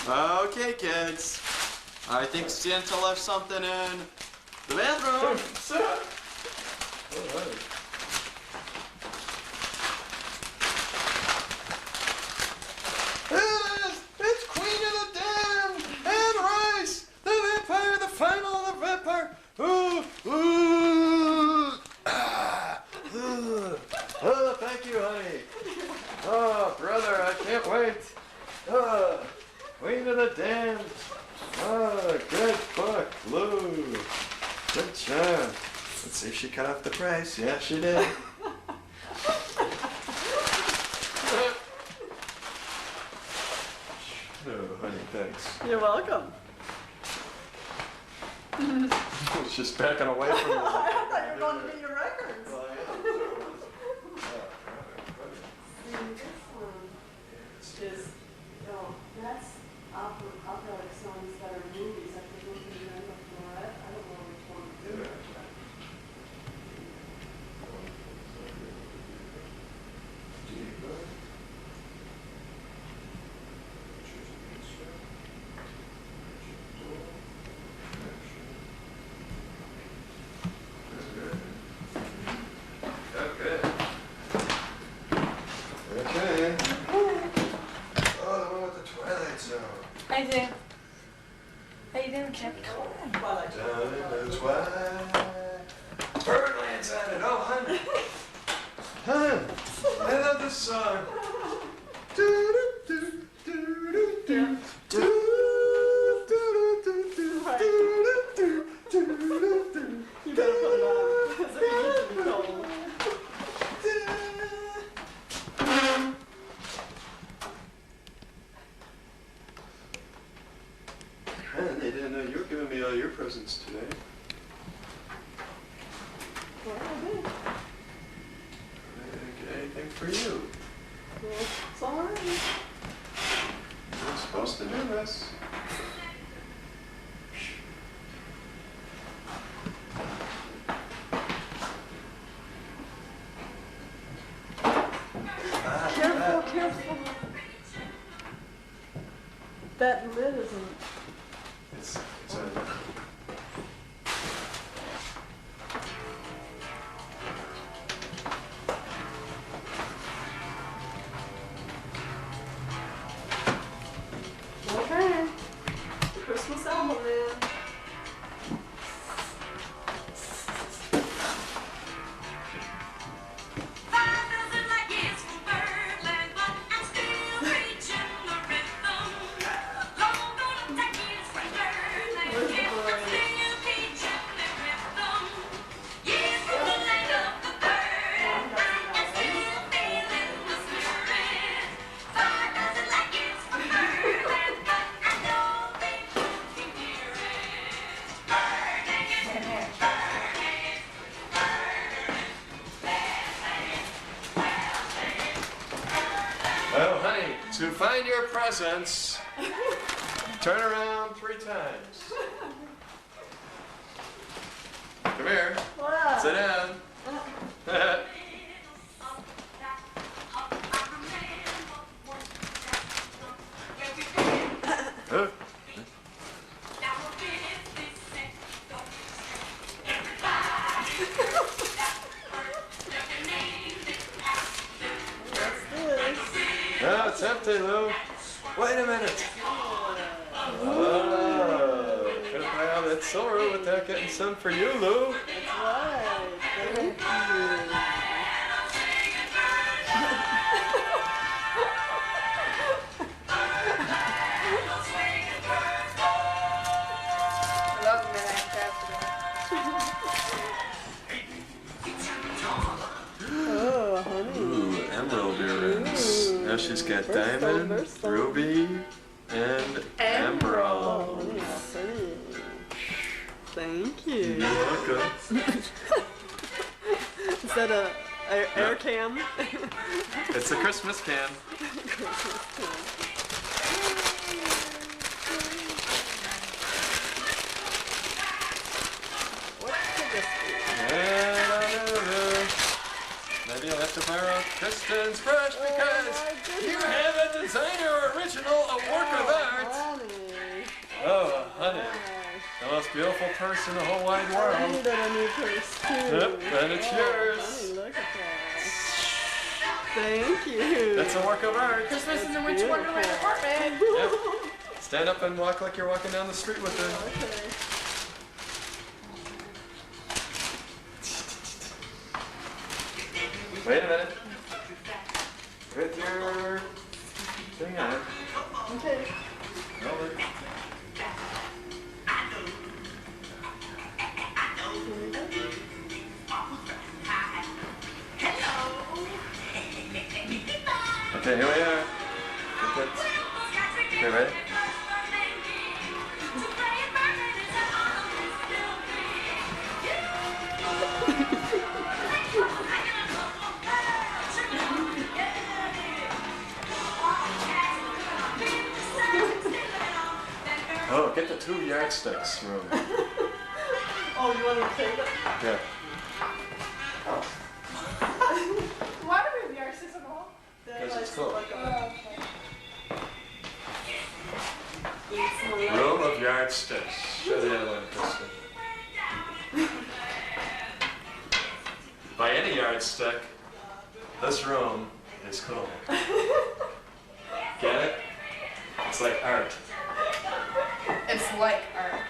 Okay, kids. I think Santa left something in the bathroom. It's Queen of the Damned! Anne Rice! The vampire, the final of the vampire! Ooh! Ooh! Ah! Ooh. Oh, thank you, honey. Oh, brother, I can't wait. Oh, Queen of the Damned. Oh, good book, Lou. Good job. Let's see if she cut off the price. Yeah, she did. Oh, honey, thanks. You're welcome. She's backing away from me. I thought you were going to get your records. See, this one is, oh, that's opera songs that are movies. I think we can remember Florette. I don't know which one. for you. It's all right. You're supposed to do this. Careful, careful. That lid isn't. It's a... Okay. The Christmas album, man. Oh, honey, to find your presents, turn around 3 times. Come here. What? Sit down. No, it's empty, Lou. Wait a minute. Oh, couldn't buy all that silver without getting some for you, Lou. That's right. Thank you. I love them in that casket. Oh, honey. Ooh, emerald earrings. Now she's got First diamond, first ruby, and emerald. Honey, honey. Thank you. You're welcome. Is that a air cam? It's a Christmas cam. What could this be? Maybe you'll have to borrow Kristen's brush because you have a designer original, a work of art. Honey. Oh, honey. The most beautiful purse in the whole wide I world. needed a new purse too. Yep, and it's yours. Honey, look at that. Thank you. That's a work of art. Christmas in the Winter Wonderland apartment. Yep. Stand up and walk like you're walking down the street with it. Okay. Wait a minute. With your thing on. Okay. Hold it. Okay, here we are. Okay, ready? Oh, get the 2 yardsticks, Room. Oh, you want me to take it? Yeah. Why do we have yardsticks on the wall? Because it's cool. It's Room of yardsticks. Show the other one, Kristen. By any yardstick, this room is cool. Get it? It's like art. It's like art.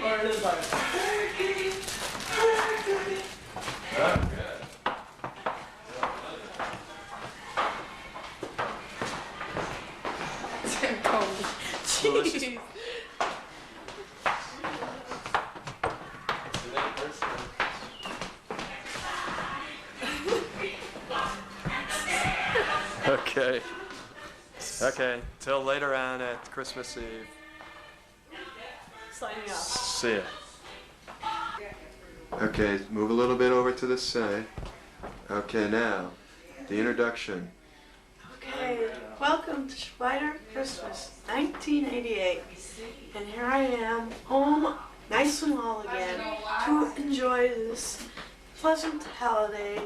Or it is art. Oh, good. Jeez. Okay. Okay. Till later on at Christmas Eve. Signing off. See ya. Okay, move a little bit over to this side. Okay, now, the introduction. Okay, welcome to Schweider Christmas 1988. And here I am, home, nice and well again, to enjoy this pleasant holiday,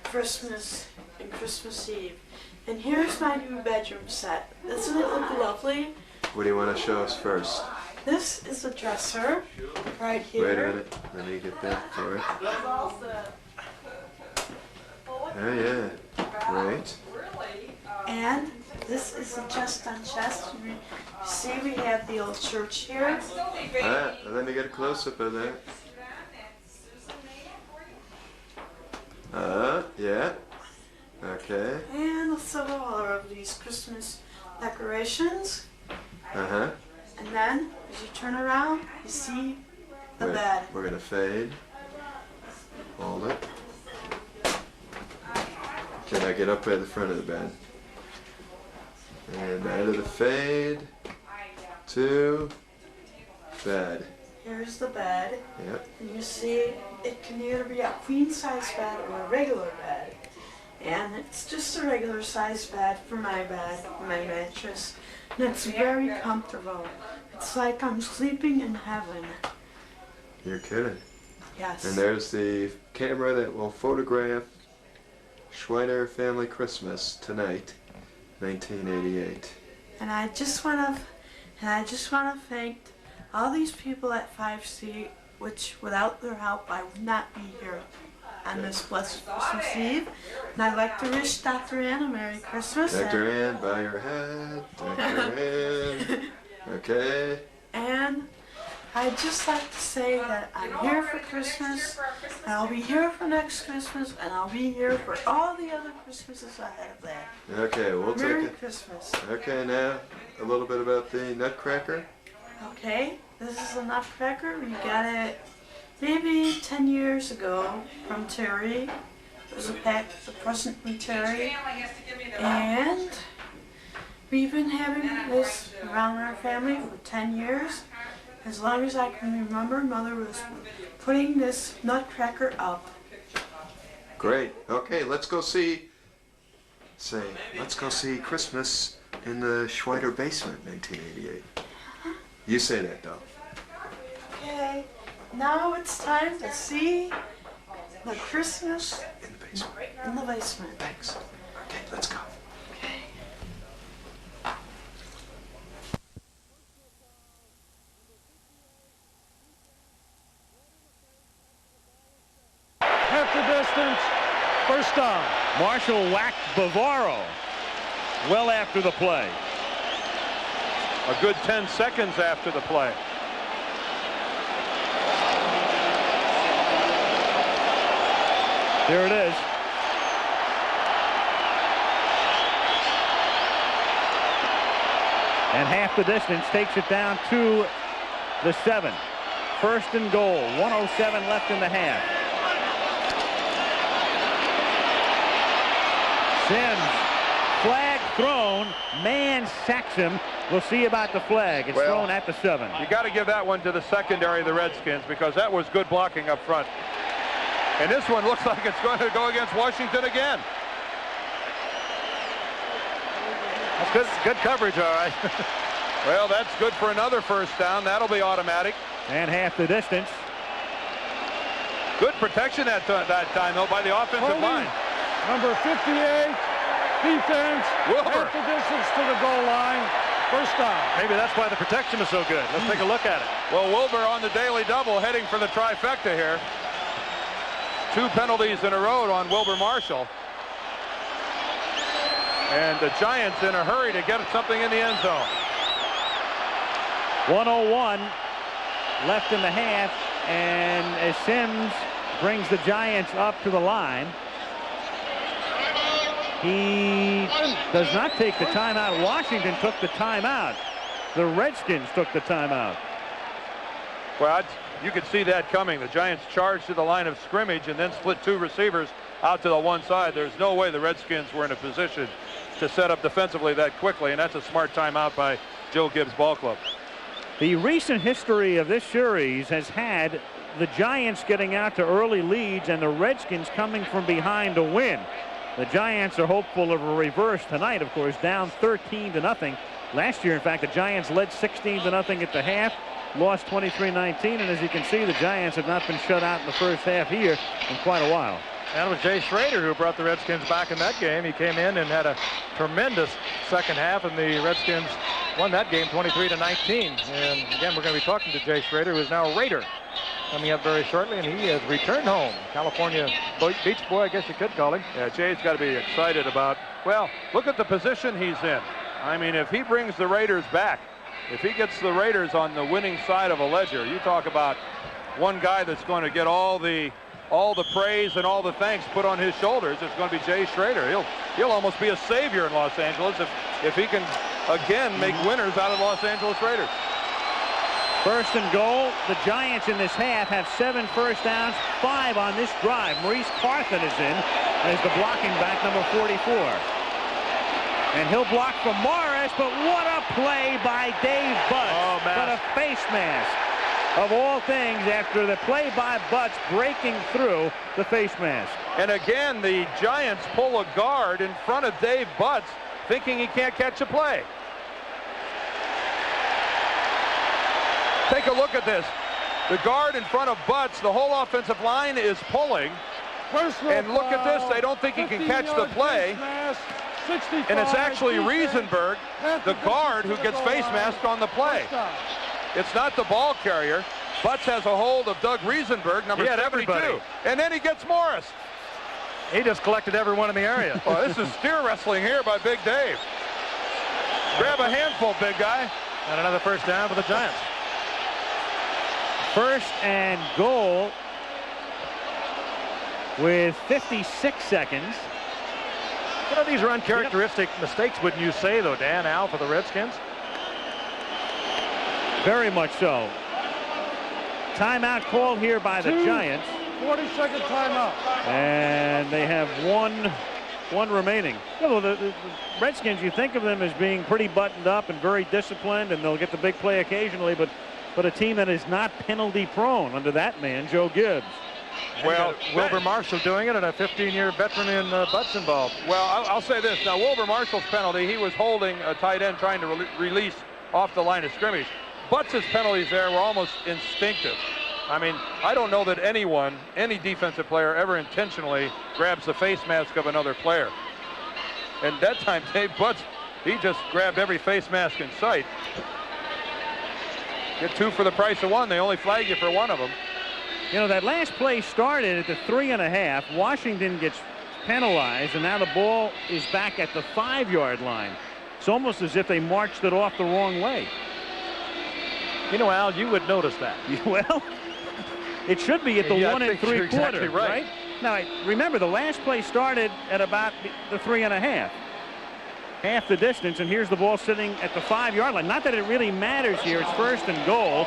Christmas and Christmas Eve. And here's my new bedroom set. Doesn't it look lovely? What do you want to show us first? This is a dresser right here. Wait a minute, let me get that for it. Oh yeah, great. And this is a chest on chest. You see we have the old church here. Let me get a close-up of that. Yeah. Okay. And also all of these Christmas decorations. Uh-huh. And then, as you turn around, you see the bed. We're gonna fade. Hold it. Can I get up by the front of the bed? And out of the fade to bed. Here's the bed. Yep. And you see it can either be a queen size bed or a regular bed. And it's just a regular size bed for my bed, my mattress. And it's very comfortable. It's like I'm sleeping in heaven. You're kidding. Yes. And there's the camera that will photograph Schweider Family Christmas tonight, 1988. And I just want to thank all these people at 5C, which without their help I would not be here on this blessed Christmas Eve. And I'd like to wish Dr. Ann a Merry Christmas. Dr. Ann, bow your head. Dr. Ann. Okay. And I'd just like to say that I'm here for Christmas, and I'll be here for next Christmas, and I'll be here for all the other Christmases ahead of that. Okay, we'll Merry take it. Christmas. Okay, now a little bit about the Nutcracker. Okay, this is a Nutcracker. We got it maybe 10 years ago from Terry. It was a present from Terry. And we've been having this around our family for 10 years. As long as I can remember, Mother was putting this Nutcracker up. Great. Okay, let's go see Christmas in the Schweider basement, 1988. You say that, though. Okay, now it's time to see the Christmas in the basement. In the basement. Thanks. Okay, let's go. Half the distance, first down. Marshall whacked Bavaro well after the play. A good 10 seconds after the play. There it is. And half the distance takes it down to the 7. First and goal. 1:07 left in the half. Sims, flag thrown. Man sacks him. We'll see about the flag. It's thrown at the 7. You got to give that one to the secondary of the Redskins because that was good blocking up front. And this one looks like it's going to go against Washington again. That's good coverage, all right. Well, that's good for another first down. That'll be automatic. And half the distance. Good protection that time, though, by the offensive line. Number 58, defense. Wilbur. Half the distance to the goal line. First down. Maybe that's why the protection is so good. Let's take a look at it. Well, Wilbur on the daily double heading for the trifecta here. 2 penalties in a row on Wilbur Marshall. And the Giants in a hurry to get something in the end zone. 1:01 left in the half, and as Sims brings the Giants up to the line, he does not take the timeout. Washington took the timeout. The Redskins took the timeout. Well, you could see that coming. The Giants charged to the line of scrimmage and then split 2 receivers out to the one side. There's no way the Redskins were in a position to set up defensively that quickly, and that's a smart timeout by Joe Gibbs Ball Club. The recent history of this series has had the Giants getting out to early leads and the Redskins coming from behind to win. The Giants are hopeful of a reverse tonight, of course, down 13-0. Last year, in fact, the Giants led 16-0 at the half, lost 23-19, and as you can see, the Giants have not been shut out in the first half here in quite a while. And it was Jay Schrader who brought the Redskins back in that game. He came in and had a tremendous second half, and the Redskins won that game 23-19. And again, we're going to be talking to Jay Schrader, who is now a Raider, coming up very shortly, and he has returned home. California Beach Boy, I guess you could call him. Yeah, Jay's got to be excited about, well, look at the position he's in. I mean, if he brings the Raiders back, if he gets the Raiders on the winning side of a ledger, you talk about one guy that's going to get all the praise and all the thanks put on his shoulders. It's going to be Jay Schrader. He'll almost be a savior in Los Angeles if he can again make winners out of Los Angeles Raiders. First and goal. The Giants in this half have 7 first downs, 5 on this drive. Maurice Carthen is in as the blocking back, number 44. And he'll block for Morris, but what a play by Dave Butts. Oh, but a face mask. Of all things, after the play by Butts breaking through the face mask. And again, the Giants pull a guard in front of Dave Butts, thinking he can't catch a play. Take a look at this. The guard in front of Butts, the whole offensive line is pulling. And look at this, they don't think he can catch the play. And it's actually Riesenberg, the guard, who gets face masked on the play. It's not the ball carrier. Butts has a hold of Doug Riesenberg, number 72. Everybody. And then he gets Morris. He just collected everyone in the area. Well, this is steer wrestling here by Big Dave. Grab a handful, big guy. And another first down for the Giants. First and goal with 56 seconds. You know, these are uncharacteristic mistakes, wouldn't you say, though, Dan, Al, for the Redskins? Very much so. Timeout called here by the Giants. 40-second timeout. And they have one remaining. Well, the Redskins, you think of them as being pretty buttoned up and very disciplined, and they'll get the big play occasionally, but a team that is not penalty prone under that man, Joe Gibbs. Well, Wilbur Marshall doing it, and a 15-year veteran in Butts involved. Well, I'll say this. Now, Wilbur Marshall's penalty, he was holding a tight end trying to release off the line of scrimmage. Butts' penalties there were almost instinctive. I mean, I don't know that any defensive player ever intentionally grabs the face mask of another player. And that time, Dave Butts, he just grabbed every face mask in sight. Get 2 for the price of 1. They only flag you for 1 of them. You know, that last play started at the 3.5. Washington gets penalized, and now the ball is back at the 5-yard line. It's almost as if they marched it off the wrong way. You know, Al, you would notice that. Well, it should be at the 1 3/4, exactly right. Now, remember, the last play started at about the 3.5. Half the distance, and here's the ball sitting at the 5-yard line. Not that it really matters here. It's first and goal.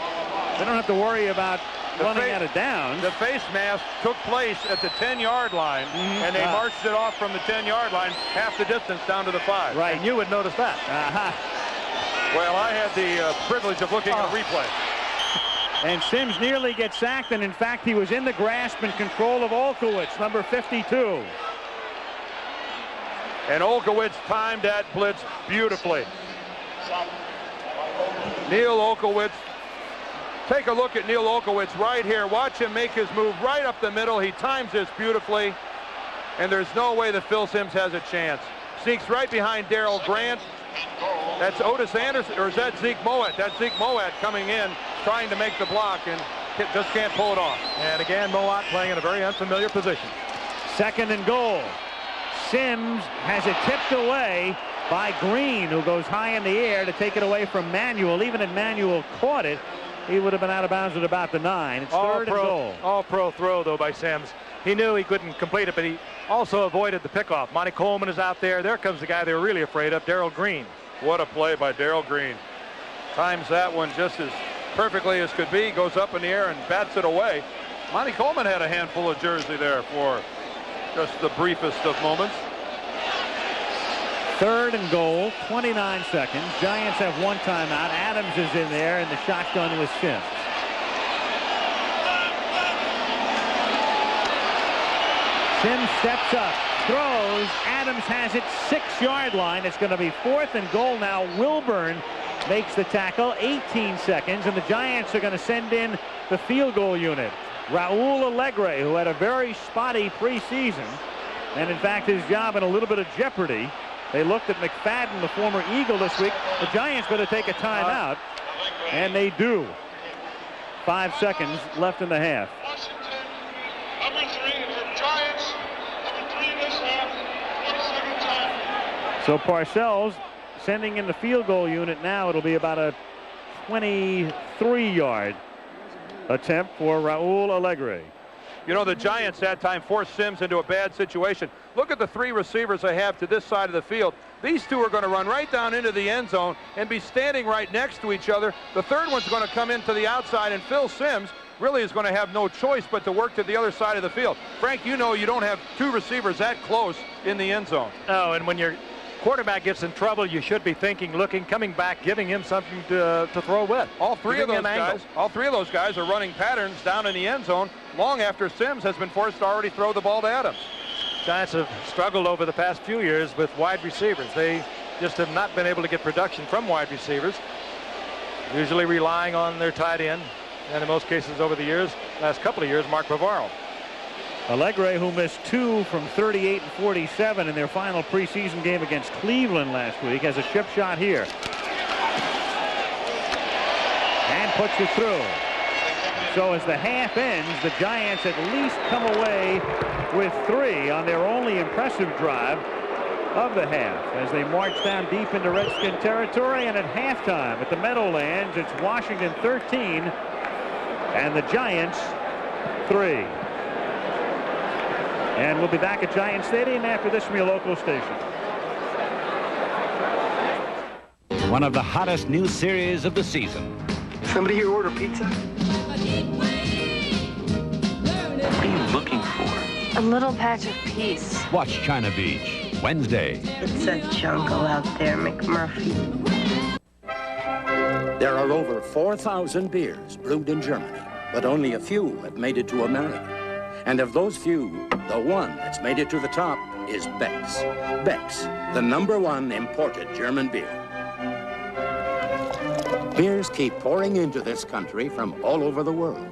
They don't have to worry about running out of downs. The face mask took place at the 10-yard line, and they marched it off from the 10-yard line half the distance down to the 5. Right. And you would notice that. Well, I had the privilege of looking at a replay. And Sims nearly gets sacked, and in fact, he was in the grasp and control of Olkowitz, number 52. And Olkowitz timed that blitz beautifully. Neil Olkowitz. Take a look at Neil Olkowitz right here. Watch him make his move right up the middle. He times this beautifully. And there's no way that Phil Sims has a chance. Sneaks right behind Darrell Grant. That's Otis Anderson, or is that Zeke Mowat? That's Zeke Mowat coming in, trying to make the block, and just can't pull it off. And again, Mowat playing in a very unfamiliar position. Second and goal. Sims has it tipped away by Green, who goes high in the air to take it away from Manuel. Even if Manuel caught it, he would have been out of bounds at about the 9. It's third and goal. All-pro throw, though, by Sims. He knew he couldn't complete it, but he also avoided the pickoff. Monty Coleman is out there. There comes the guy they were really afraid of, Darrell Green. What a play by Darrell Green. Times that one just as perfectly as could be. Goes up in the air and bats it away. Monty Coleman had a handful of jersey there for just the briefest of moments. Third and goal, 29 seconds. Giants have 1 timeout. Adams is in there, and the shotgun was Sims. Sims steps up, throws. Adams has it 6-yard line. It's going to be 4th and goal now. Wilburn makes the tackle, 18 seconds, and the Giants are going to send in the field goal unit. Raul Alegre, who had a very spotty preseason, and in fact his job in a little bit of jeopardy. They looked at McFadden, the former Eagle, this week. The Giants better take a timeout, and they do. 5 seconds left in the half. Number 3 for Giants. Number 3 this half. 22nd time. So Parcells sending in the field goal unit now. It'll be about a 23-yard attempt for Raul Alegre. You know, the Giants that time forced Sims into a bad situation. Look at the 3 receivers they have to this side of the field. These 2 are going to run right down into the end zone and be standing right next to each other. The 3rd one's going to come into the outside, and Phil Sims really is going to have no choice but to work to the other side of the field. Frank, you know you don't have 2 receivers that close in the end zone. Oh, and when your quarterback gets in trouble, you should be thinking, looking, coming back, giving him something to throw with. All three of those guys are running patterns down in the end zone long after Sims has been forced to already throw the ball to Adams. Giants have struggled over the past few years with wide receivers. They just have not been able to get production from wide receivers, usually relying on their tight end, and in most cases over the years, last couple of years, Mark Bavaro. Allegre, who missed 2 from 38 and 47 in their final preseason game against Cleveland last week, has a chip shot here. And puts it through. So as the half ends, the Giants at least come away with 3 on their only impressive drive of the half as they march down deep into Redskin territory. And at halftime at the Meadowlands, it's Washington 13 and the Giants 3. And we'll be back at Giant Stadium after this from your local station. One of the hottest new series of the season. Somebody here order pizza? What are you looking for? A little patch of peace. Watch China Beach, Wednesday. It's a jungle out there, McMurphy. There are over 4,000 beers brewed in Germany, but only a few have made it to America. And of those few, the one that's made it to the top is Beck's. Beck's, the #1 imported German beer. Beers keep pouring into this country from all over the world.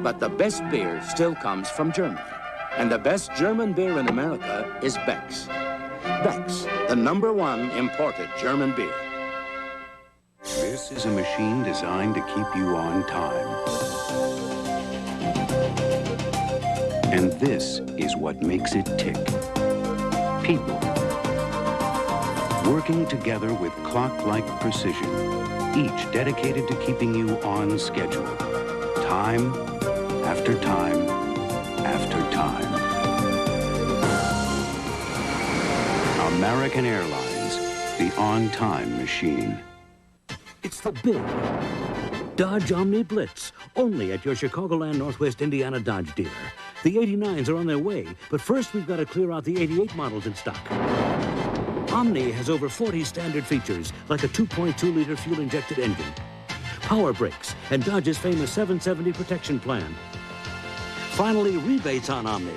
But the best beer still comes from Germany. And the best German beer in America is Beck's. Beck's, the #1 imported German beer. This is a machine designed to keep you on time. And this is what makes it tick. People. Working together with clock-like precision, each dedicated to keeping you on schedule. Time after time after time. American Airlines, the on-time machine. It's the big Dodge Omni Blitz, only at your Chicagoland Northwest Indiana Dodge dealer. The 89s are on their way, but first we've got to clear out the 88 models in stock. Omni has over 40 standard features, like a 2.2-liter fuel-injected engine, power brakes, and Dodge's famous 770 protection plan. Finally, rebates on Omni.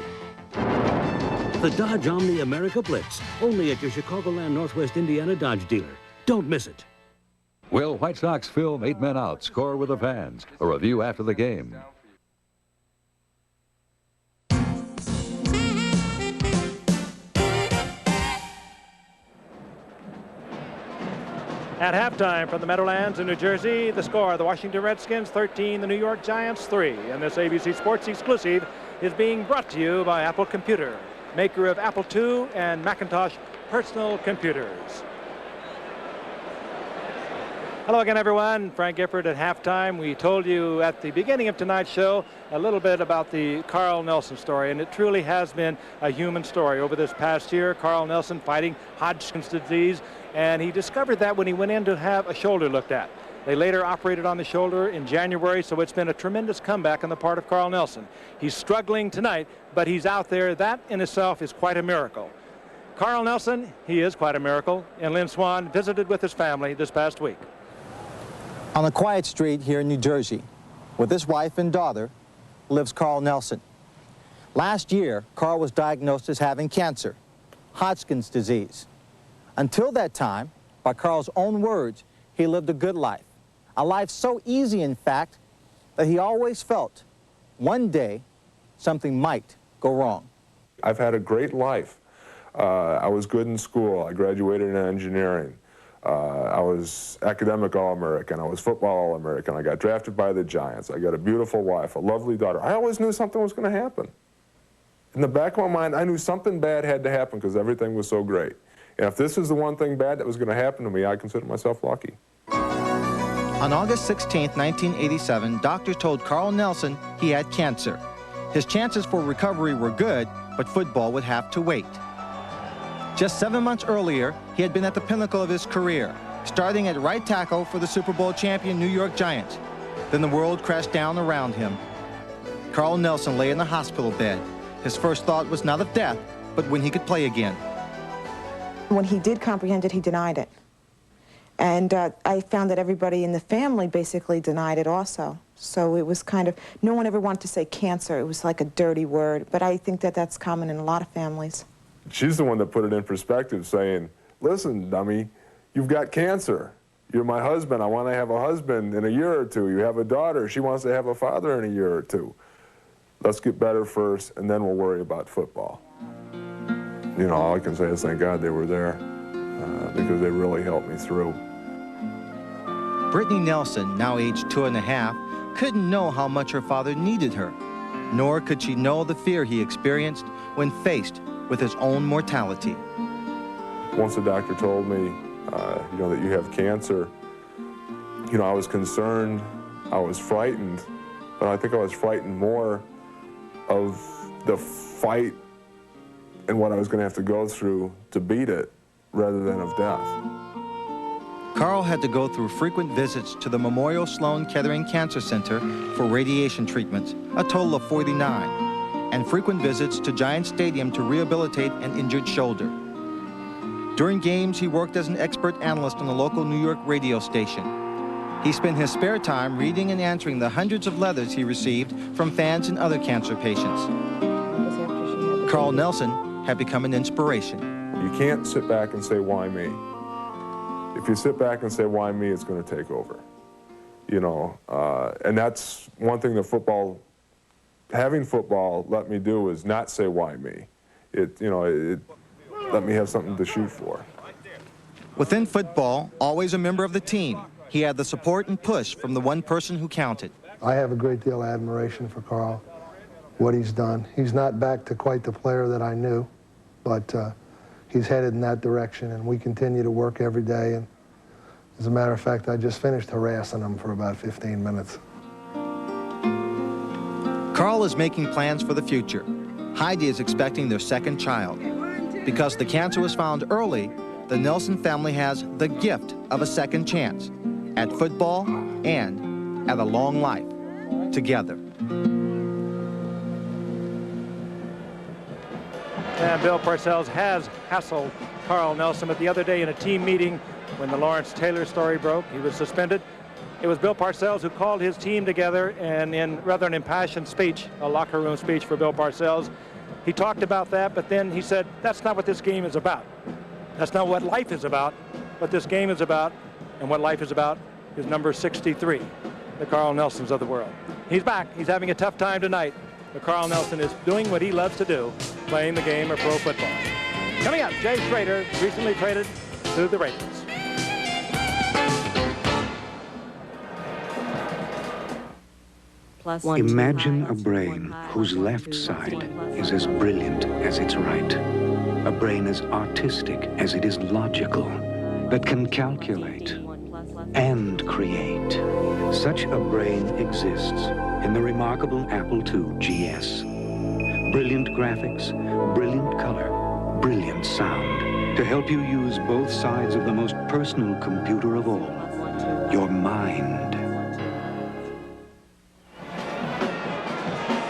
The Dodge Omni America Blitz, only at your Chicagoland Northwest Indiana Dodge dealer. Don't miss it. Will White Sox film 8 men out, score with the fans? A review after the game. At halftime from the Meadowlands in New Jersey, the score, the Washington Redskins 13, the New York Giants 3. And this ABC Sports exclusive is being brought to you by Apple Computer, maker of Apple II and Macintosh personal computers. Hello again, everyone. Frank Gifford at halftime. We told you at the beginning of tonight's show a little bit about the Carl Nelson story, and it truly has been a human story. Over this past year, Carl Nelson fighting Hodgkin's disease, and he discovered that when he went in to have a shoulder looked at. They later operated on the shoulder in January, so it's been a tremendous comeback on the part of Carl Nelson. He's struggling tonight, but he's out there. That in itself is quite a miracle. Carl Nelson, he is quite a miracle, and Lynn Swan visited with his family this past week. On a quiet street here in New Jersey, with his wife and daughter, lives Carl Nelson. Last year, Carl was diagnosed as having cancer, Hodgkin's disease. Until that time, by Carl's own words, he lived a good life. A life so easy, in fact, that he always felt one day something might go wrong. I've had a great life. I was good in school. I graduated in engineering. I was academic All-American. I was football All-American. I got drafted by the Giants. I got a beautiful wife, a lovely daughter. I always knew something was going to happen. In the back of my mind, I knew something bad had to happen because everything was so great. And if this is the one thing bad that was going to happen to me, I consider myself lucky. On August 16, 1987, doctors told Carl Nelson he had cancer. His chances for recovery were good, but football would have to wait. Just 7 months earlier, he had been at the pinnacle of his career, starting at right tackle for the Super Bowl champion New York Giants. Then the world crashed down around him. Carl Nelson lay in the hospital bed. His first thought was not of death, but when he could play again. When he did comprehend it, he denied it. And I found that everybody in the family basically denied it also. So it was kind of, no one ever wanted to say cancer. It was like a dirty word. But I think that that's common in a lot of families. She's the one that put it in perspective, saying, listen, dummy, you've got cancer. You're my husband. I want to have a husband in a year or two. You have a daughter. She wants to have a father in a year or two. Let's get better first, and then we'll worry about football. You know, all I can say is thank God they were there because they really helped me through. Brittany Nelson, now aged 2½, couldn't know how much her father needed her, nor could she know the fear he experienced when faced with his own mortality. Once the doctor told me, you know, that you have cancer, you know, I was concerned, I was frightened, but I think I was frightened more of the fight and what I was going to have to go through to beat it rather than of death. Carl had to go through frequent visits to the Memorial Sloan Kettering Cancer Center for radiation treatments, a total of 49, and frequent visits to Giant Stadium to rehabilitate an injured shoulder. During games, he worked as an expert analyst on a local New York radio station. He spent his spare time reading and answering the hundreds of letters he received from fans and other cancer patients. Carl Nelson had become an inspiration. You can't sit back and say, why me? If you sit back and say, why me, it's going to take over. You know, and that's one thing that football, having football let me do is not say, why me? It let me have something to shoot for. Within football, always a member of the team, he had the support and push from the one person who counted. I have a great deal of admiration for Carl, what he's done. He's not back to quite the player that I knew, but he's headed in that direction, and we continue to work every day. And as a matter of fact, I just finished harassing him for about 15 minutes. Carl is making plans for the future. Heidi is expecting their second child. Because the cancer was found early, the Nelson family has the gift of a second chance at football and at a long life together. And Bill Parcells has hassled Carl Nelson, but the other day in a team meeting when the Lawrence Taylor story broke, he was suspended. It was Bill Parcells who called his team together, and in rather an impassioned speech, a locker room speech for Bill Parcells, he talked about that, but then he said, that's not what this game is about. That's not what life is about. What this game is about and what life is about is number 63, the Carl Nelsons of the world. He's back. He's having a tough time tonight. But Carl Nelson is doing what he loves to do, playing the game of pro football. Coming up, Jay Schrader, recently traded to the Raiders. Imagine a brain whose left side is as brilliant as its right. A brain as artistic as it is logical, that can calculate and create. Such a brain exists in the remarkable Apple II GS. Brilliant graphics, brilliant color, brilliant sound to help you use both sides of the most personal computer of all, your mind.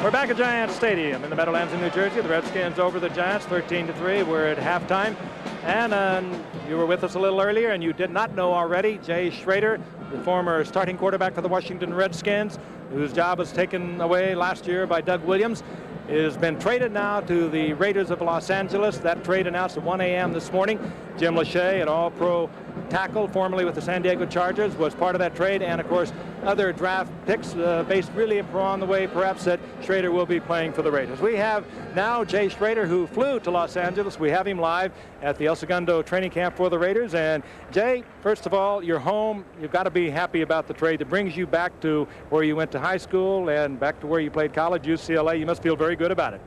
We're back at Giants Stadium in the Meadowlands in New Jersey. The Redskins over the Giants 13-3. We're at halftime. And you were with us a little earlier, and you did not know already, Jay Schrader, the former starting quarterback for the Washington Redskins, whose job was taken away last year by Doug Williams. has been traded now to the Raiders of Los Angeles. That trade announced at 1 a.m. this morning. Jim Lachey, an all-pro tackle, formerly with the San Diego Chargers, was part of that trade, and of course other draft picks based really upon the way perhaps that Schrader will be playing for the Raiders. We have now Jay Schrader, who flew to Los Angeles. We have him live at the El Segundo training camp for the Raiders. And Jay, first of all, you're home. You've got to be happy about the trade that brings you back to where you went to high school and back to where you played college, UCLA. You must feel very good about it.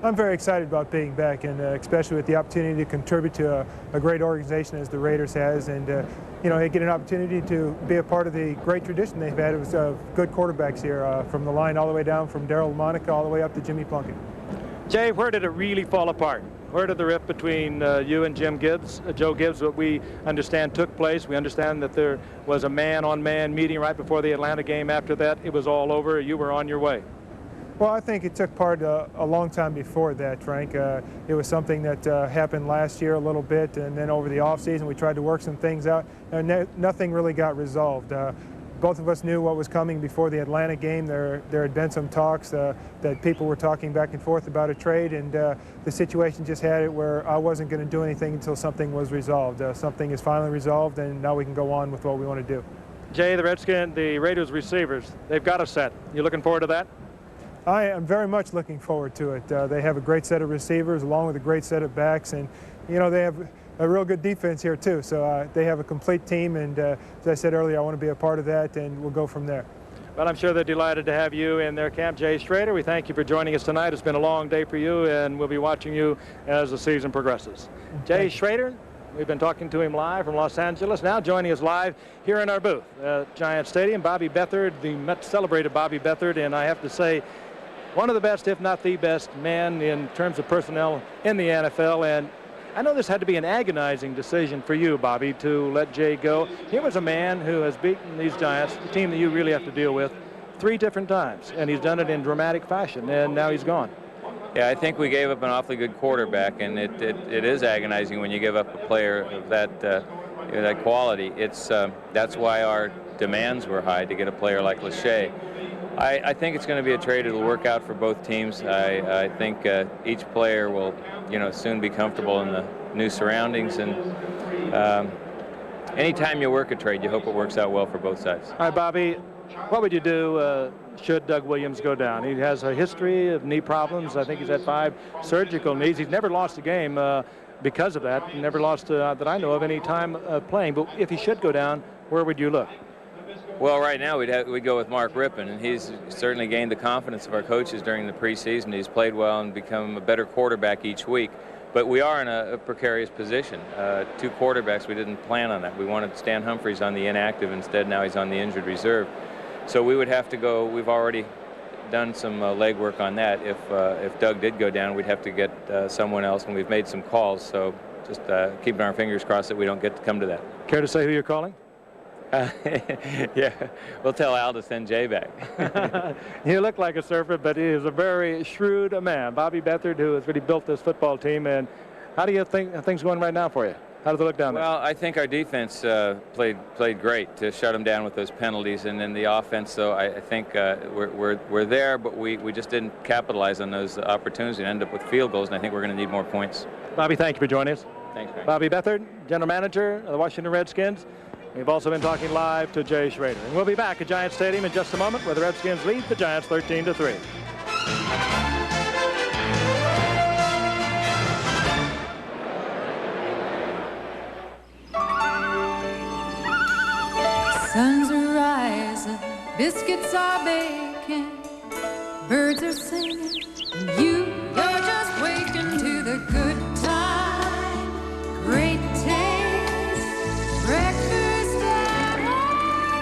I'm very excited about being back, and especially with the opportunity to contribute to a great organization as the Raiders has, and you know, get an opportunity to be a part of the great tradition they've had. It was good quarterbacks here, from the line all the way down, from Darryl Monica all the way up to Jimmy Plunkett. Jay, where did it really fall apart? Where did the rift between you and Joe Gibbs, what we understand took place? We understand that there was a man-on-man meeting right before the Atlanta game. After that, it was all over. You were on your way. Well, I think it took part a long time before that, Frank. It was something that happened last year a little bit, and then over the offseason we tried to work some things out, and nothing really got resolved. Both of us knew what was coming before the Atlanta game. There had been some talks that people were talking back and forth about a trade, and the situation just had it where I wasn't going to do anything until something was resolved. Something is finally resolved, and now we can go on with what we want to do. Jay, the Raiders receivers, they've got a set. You looking forward to that? I am very much looking forward to it. They have a great set of receivers along with a great set of backs, and you know, they have a real good defense here too. So they have a complete team, and as I said earlier, I want to be a part of that, and we'll go from there. Well, I'm sure they're delighted to have you in their camp. Jay Schrader, we thank you for joining us tonight. It's been a long day for you, and we'll be watching you as the season progresses. Jay Schrader, we've been talking to him live from Los Angeles. Now joining us live here in our booth at Giant Stadium, Bobby Beathard, the much celebrated Bobby Beathard, and I have to say, one of the best, if not the best, man in terms of personnel in the NFL. And I know this had to be an agonizing decision for you, Bobby, to let Jay go. Here was a man who has beaten these Giants, the team that you really have to deal with, 3 different times, and he's done it in dramatic fashion, and now he's gone. Yeah, I think we gave up an awfully good quarterback, and it is agonizing when you give up a player of that quality. That's why our demands were high to get a player like Lachey. I think it's going to be a trade that'll work out for both teams. I think each player will, soon be comfortable in the new surroundings. And anytime you work a trade, you hope it works out well for both sides. All right, Bobby, what would you do should Doug Williams go down? He has a history of knee problems. I think he's had 5 surgical knees. He's never lost a game because of that. He never lost, that I know of, any time playing. But if he should go down, where would you look? Well, right now we'd go with Mark Rippon, and he's certainly gained the confidence of our coaches during the preseason. He's played well and become a better quarterback each week. But we are in a precarious position. 2 quarterbacks, we didn't plan on that. We wanted Stan Humphries on the inactive instead. Now he's on the injured reserve. So we would have to go. We've already done some legwork on that. If Doug did go down, we'd have to get someone else, and we've made some calls. So just keeping our fingers crossed that we don't get to come to that. Care to say who you're calling? Yeah, we'll tell Al to send Jay back. You look like a surfer, but he is a very shrewd man. Bobby Beathard, who has really built this football team. And how do you think things going right now for you? How does it look down there? Well, I think our defense played great to shut them down with those penalties, and then the offense. So I think we're there, but we just didn't capitalize on those opportunities and end up with field goals. And I think we're going to need more points. Bobby, thank you for joining us. Thanks, Frank. Bobby Beathard, general manager of the Washington Redskins. We've also been talking live to Jay Schrader. And we'll be back at Giant Stadium in just a moment, where the Redskins lead the Giants 13-3. Sun's rising, biscuits are baking, birds are singing, and you're just waking to the good time, great taste, breakfast and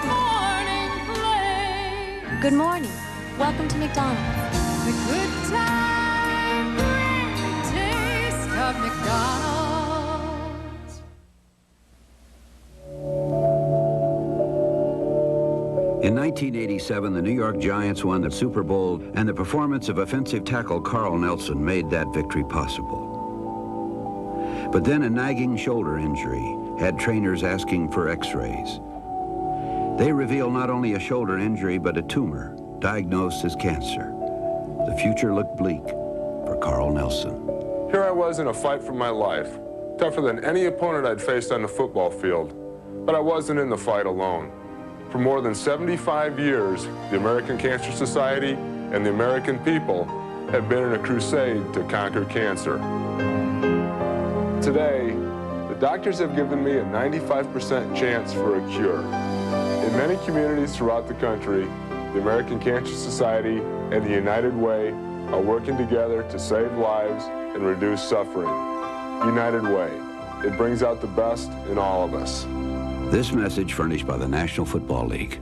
morning play. Good morning. Welcome to McDonald's. The good time, great taste of McDonald's. In 1987, the New York Giants won the Super Bowl, and the performance of offensive tackle Carl Nelson made that victory possible. But then a nagging shoulder injury had trainers asking for x-rays. They revealed not only a shoulder injury, but a tumor diagnosed as cancer. the future looked bleak for Carl Nelson. Here I was in a fight for my life, tougher than any opponent I'd faced on the football field. But I wasn't in the fight alone. For more than 75 years, the American Cancer Society and the American people have been in a crusade to conquer cancer. Today, the doctors have given me a 95% chance for a cure. In many communities throughout the country, the American Cancer Society and the United Way are working together to save lives and reduce suffering. United Way. It brings out the best in all of us. This message furnished by the National Football League.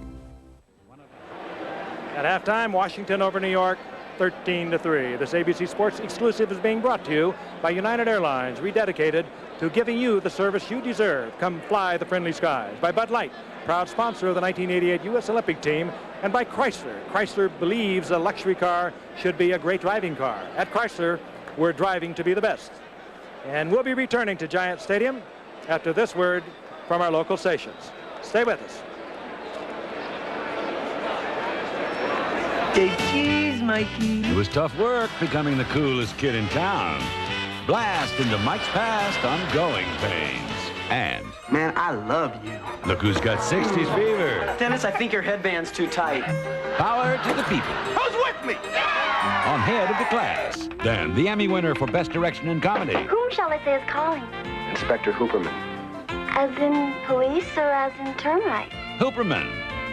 At halftime, Washington over New York, 13-3. This ABC Sports exclusive is being brought to you by United Airlines, rededicated to giving you the service you deserve. Come fly the friendly skies. By Bud Light, proud sponsor of the 1988 U.S. Olympic team. And by Chrysler. Chrysler believes a luxury car should be a great driving car. At Chrysler, we're driving to be the best. And we'll be returning to Giant Stadium after this word from our local stations. Stay with us. Take cheese, Mikey. It was tough work becoming the coolest kid in town. Blast into Mike's past on Growing Pains. And Man, I love you. look who's got 60s fever. Dennis, I think your headband's too tight. Power to the people. Who's with me? On Head of the Class. Then the Emmy winner for Best Direction in Comedy. Whom shall I say is calling? Inspector Hooperman. As in police or as in termite? Hooperman.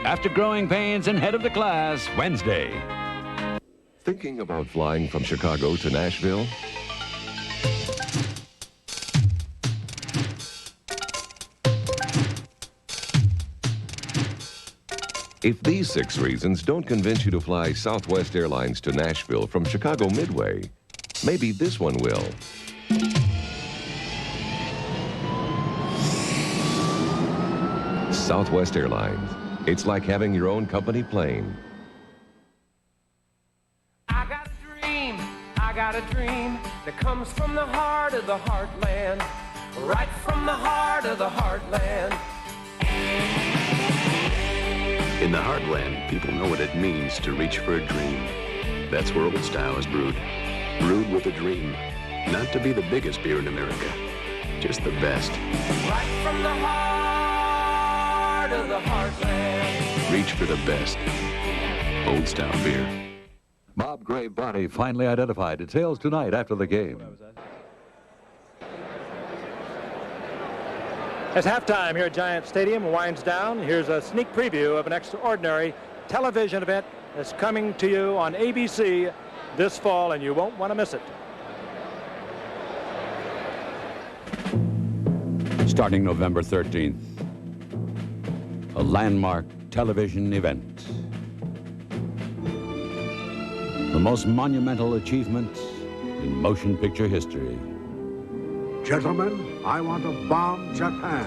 After Growing Pains and Head of the Class, Wednesday. Thinking about flying from Chicago to Nashville? If these 6 reasons don't convince you to fly Southwest Airlines to Nashville from Chicago Midway, maybe this one will. Southwest Airlines. It's like having your own company plane. I got a dream that comes from the heart of the heartland, right from the heart of the heartland. In the heartland, people know what it means to reach for a dream. That's where Old Style is brewed. Brewed with a dream. Not to be the biggest beer in America, just the best. Right from the heart of the heartland. Reach for the best. Old Style beer. Bob Gray body finally identified. Details tonight after the game. As halftime here at Giant Stadium winds down, here's a sneak preview of an extraordinary television event that's coming to you on ABC this fall, and you won't want to miss it. Starting November 13th, a landmark television event. The most monumental achievement in motion picture history. Gentlemen, I want to bomb Japan.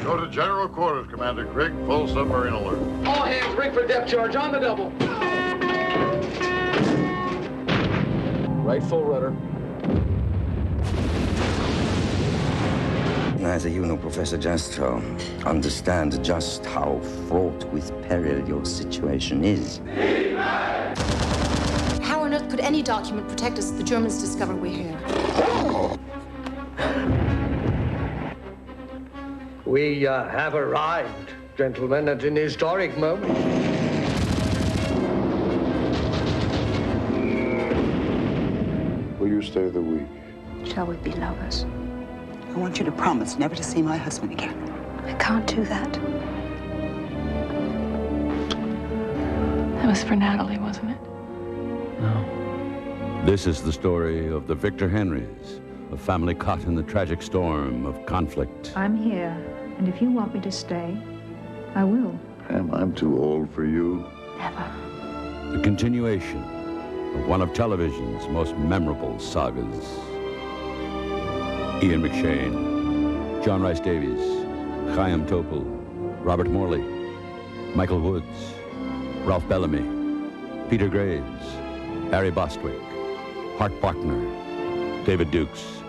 Go to General Quarters, Commander Grigg. Full submarine alert. All hands ring for depth charge on the double. Right full rudder. Neither you nor Professor Jastrow understand just how fraught with peril your situation is. How on earth could any document protect us if the Germans discover we're here? We have arrived, gentlemen, at an historic moment. Will you stay the week? Shall we be lovers? I want you to promise never to see my husband again. I can't do that. That was for Natalie, wasn't it? This is the story of the Victor Henrys, a family caught in the tragic storm of conflict. I'm here, and if you want me to stay, I will. I'm too old for you. Never. The continuation of one of television's most memorable sagas. Ian McShane, John Rhys Davies, Chaim Topol, Robert Morley, Michael Woods, Ralph Bellamy, Peter Graves, Harry Bostwick, Hart Bachner, David Dukes,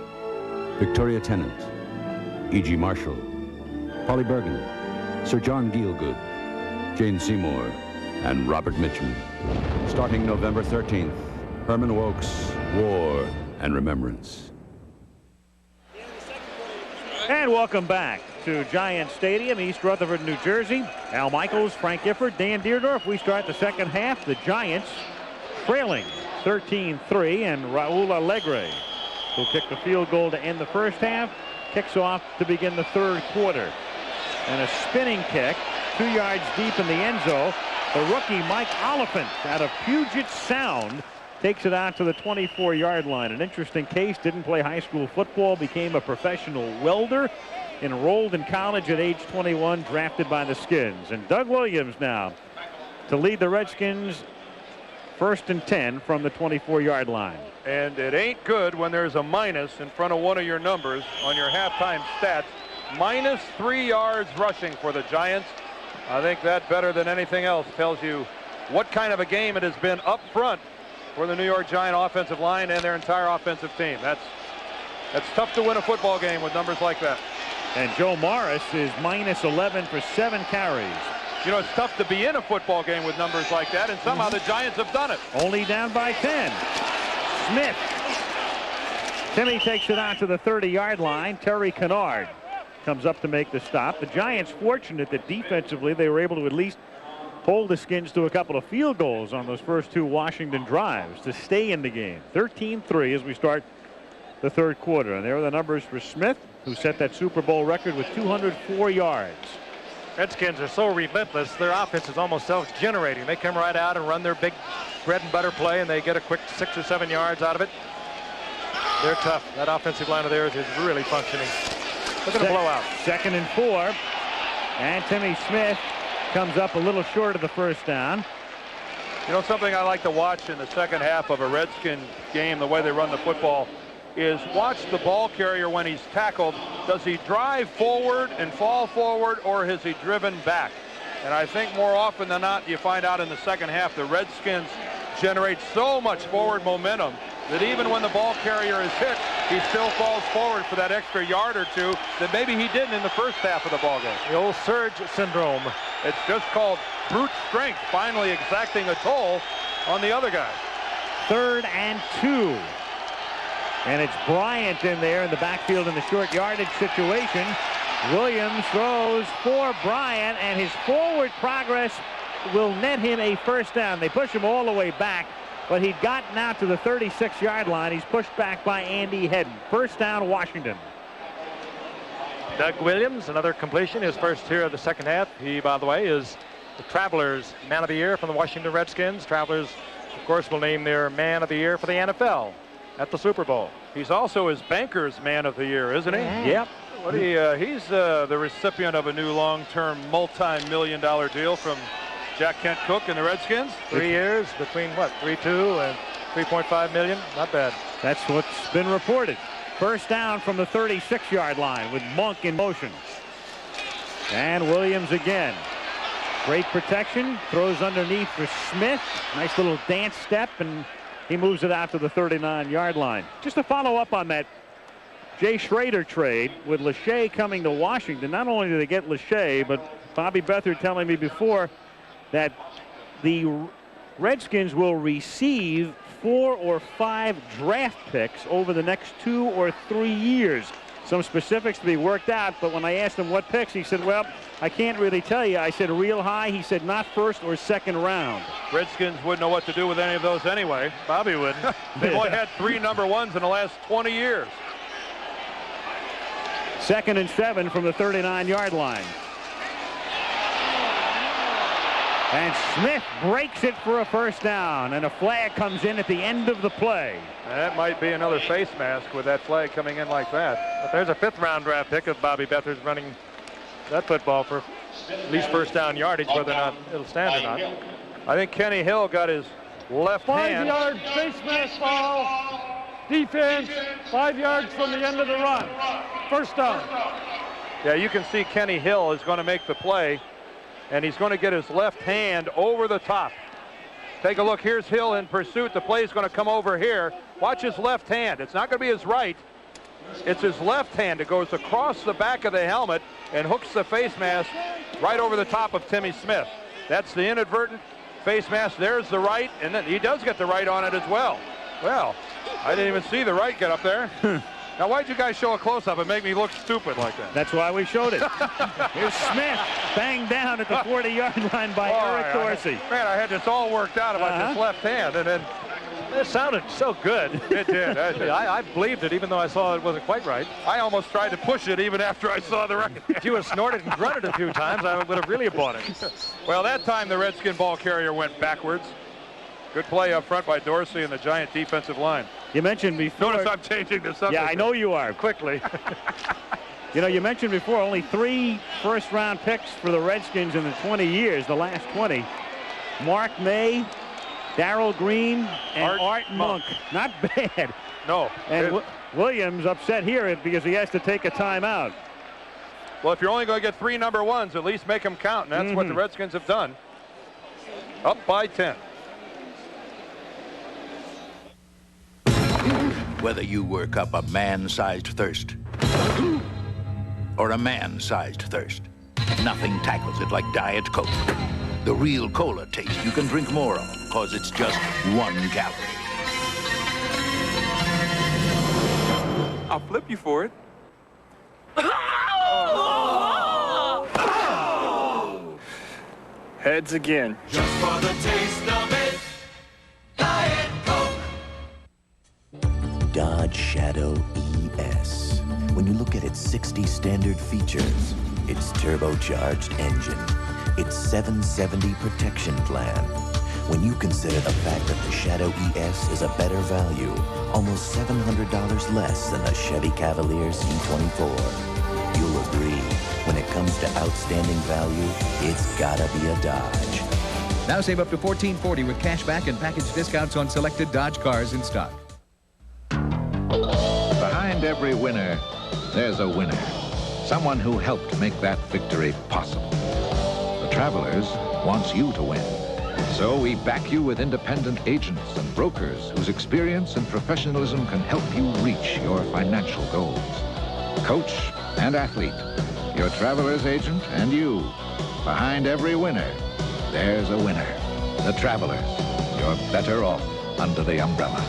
Victoria Tennant, E.G. Marshall, Polly Bergen, Sir John Gielgud, Jane Seymour, and Robert Mitchum. Starting November 13th, Herman Wouk's War and Remembrance. And welcome back to Giant Stadium, East Rutherford, New Jersey. Al Michaels, Frank Gifford, Dan Deerdorf. We start the second half. The Giants trailing 13-3, and Raul Alegre, who kicked the field goal to end the first half, kicks off to begin the third quarter. And a spinning kick 2 yards deep in the end zone. The rookie Mike Oliphant out of Puget Sound takes it out to the 24-yard line. An interesting case, didn't play high school football, became a professional welder, enrolled in college at age 21, drafted by the Skins. And Doug Williams now to lead the Redskins 1st and 10 from the 24-yard line. And it ain't good when there's a minus in front of one of your numbers on your halftime stats. -3 yards rushing for the Giants. I think that better than anything else tells you what kind of a game it has been up front for the New York Giant offensive line and their entire offensive team. That's tough to win a football game with numbers like that. And Joe Morris is -11 for 7 carries. You know, it's tough to be in a football game with numbers like that, and somehow the Giants have done it. Only down by 10. Smith. Timmy takes it out to the 30-yard line. Terry Kennard comes up to make the stop. The Giants fortunate that defensively they were able to at least hold the Skins to a couple of field goals on those first 2 Washington drives to stay in the game. 13-3 as we start the third quarter. And there are the numbers for Smith, who set that Super Bowl record with 204 yards. Redskins are so relentless. Their offense is almost self-generating. They come right out and run their big bread and butter play, and they get a quick 6 or 7 yards out of it. They're tough. That offensive line of theirs is really functioning. Look at a blowout. 2nd and 4. And Timmy Smith comes up a little short of the first down. You know, something I like to watch in the second half of a Redskin game, the way they run the football, is watch the ball carrier when he's tackled. Does he drive forward and fall forward, or has he driven back? And I think more often than not, you find out in the second half, the Redskins generate so much forward momentum that even when the ball carrier is hit, he still falls forward for that extra yard or two that maybe he didn't in the first half of the ball game. The old surge syndrome. It's just called brute strength finally exacting a toll on the other guy. 3rd and 2. And it's Bryant in there in the backfield in the short yardage situation. Williams throws for Bryant, and his forward progress will net him a first down. They push him all the way back, but he'd gotten out to the 36-yard line. He's pushed back by Andy Hedden. First down, Washington. Doug Williams, another completion, his first here of the second half. He, by the way, is the Travelers Man of the Year from the Washington Redskins. Travelers, of course, will name their Man of the Year for the NFL at the Super Bowl. He's also his Bankers Man of the Year, isn't he? Yep. He's the recipient of a new long-term multi-million-dollar deal from Jack Kent Cooke and the Redskins. 3 years between what, 3.2 and 3.5 million? Not bad. That's what's been reported. First down from the 36-yard line with Monk in motion. And Williams again. Great protection. Throws underneath for Smith. Nice little dance step, and he moves it out to the 39-yard line. Just to follow up on that Jay Schrader trade with Lachey coming to Washington. Not only did they get Lachey, but Bobby Beathard telling me before that the Redskins will receive 4 or 5 draft picks over the next 2 or 3 years. Some specifics to be worked out, but when I asked him what picks, he said, well, I can't really tell you. I said real high. He said not first or second round. Redskins wouldn't know what to do with any of those anyway. Bobby wouldn't. They've only had 3 number 1s in the last 20 years. 2nd and 7 from the 39-yard line. And Smith breaks it for a first down, and a flag comes in at the end of the play. That might be another face mask with that flag coming in like that. But there's a 5th-round draft pick of Bobby Beathard's running that football for at least first down yardage, whether or not it'll stand or not. I think Kenny Hill got his left hand. 5-yard face mask foul. Defense, 5 yards from the end of the run. First down. Yeah, you can see Kenny Hill is going to make the play, and he's going to get his left hand over the top. Take a look. Here's Hill in pursuit. The play is going to come over here. Watch his left hand. It's not going to be his right. It's his left hand. It goes across the back of the helmet and hooks the face mask right over the top of Timmy Smith. That's the inadvertent face mask. There's the right, and then he does get the right on it as well. Well, I didn't even see the right get up there. Now, why'd you guys show a close-up and make me look stupid like that? That's why we showed it. Here's Smith, banged down at the 40-yard line by Eric Dorsey. Man, I had this all worked out about this left hand, and then it sounded so good. It did. I believed it, even though I saw it wasn't quite right. I almost tried to push it even after I saw the right. If you had snorted and grunted a few times, I would have really bought it. Well, that time the Redskin ball carrier went backwards. Good play up front by Dorsey and the Giant defensive line. You mentioned before. Notice I'm changing the subject. Yeah, I know you are. Quickly. You know, you mentioned before only 3 first-round picks for the Redskins in the 20 years, the last 20. Mark May, Darrell Green, and Art Monk. Not bad. No. And Williams upset here because he has to take a timeout. Well, if you're only going to get 3 number 1s, at least make them count, and that's what the Redskins have done. Up by 10. Whether you work up a man-sized thirst or a man-sized thirst, nothing tackles it like Diet Coke. The real cola taste you can drink more of because it's just 1 calorie. I'll flip you for it. Heads again. Just for the taste of it, Diet Coke. Dodge Shadow ES. When you look at its 60 standard features, its turbocharged engine, its 770 protection plan. When you consider the fact that the Shadow ES is a better value, almost $700 less than the Chevy Cavalier C24, you'll agree, when it comes to outstanding value, it's gotta be a Dodge. Now save up to $14.40 with cash back and package discounts on selected Dodge cars in stock. Behind every winner, there's a winner. Someone who helped make that victory possible. The Travelers wants you to win. So we back you with independent agents and brokers whose experience and professionalism can help you reach your financial goals. Coach and athlete, your Travelers agent and you. Behind every winner, there's a winner. The Travelers. You're better off under the umbrella.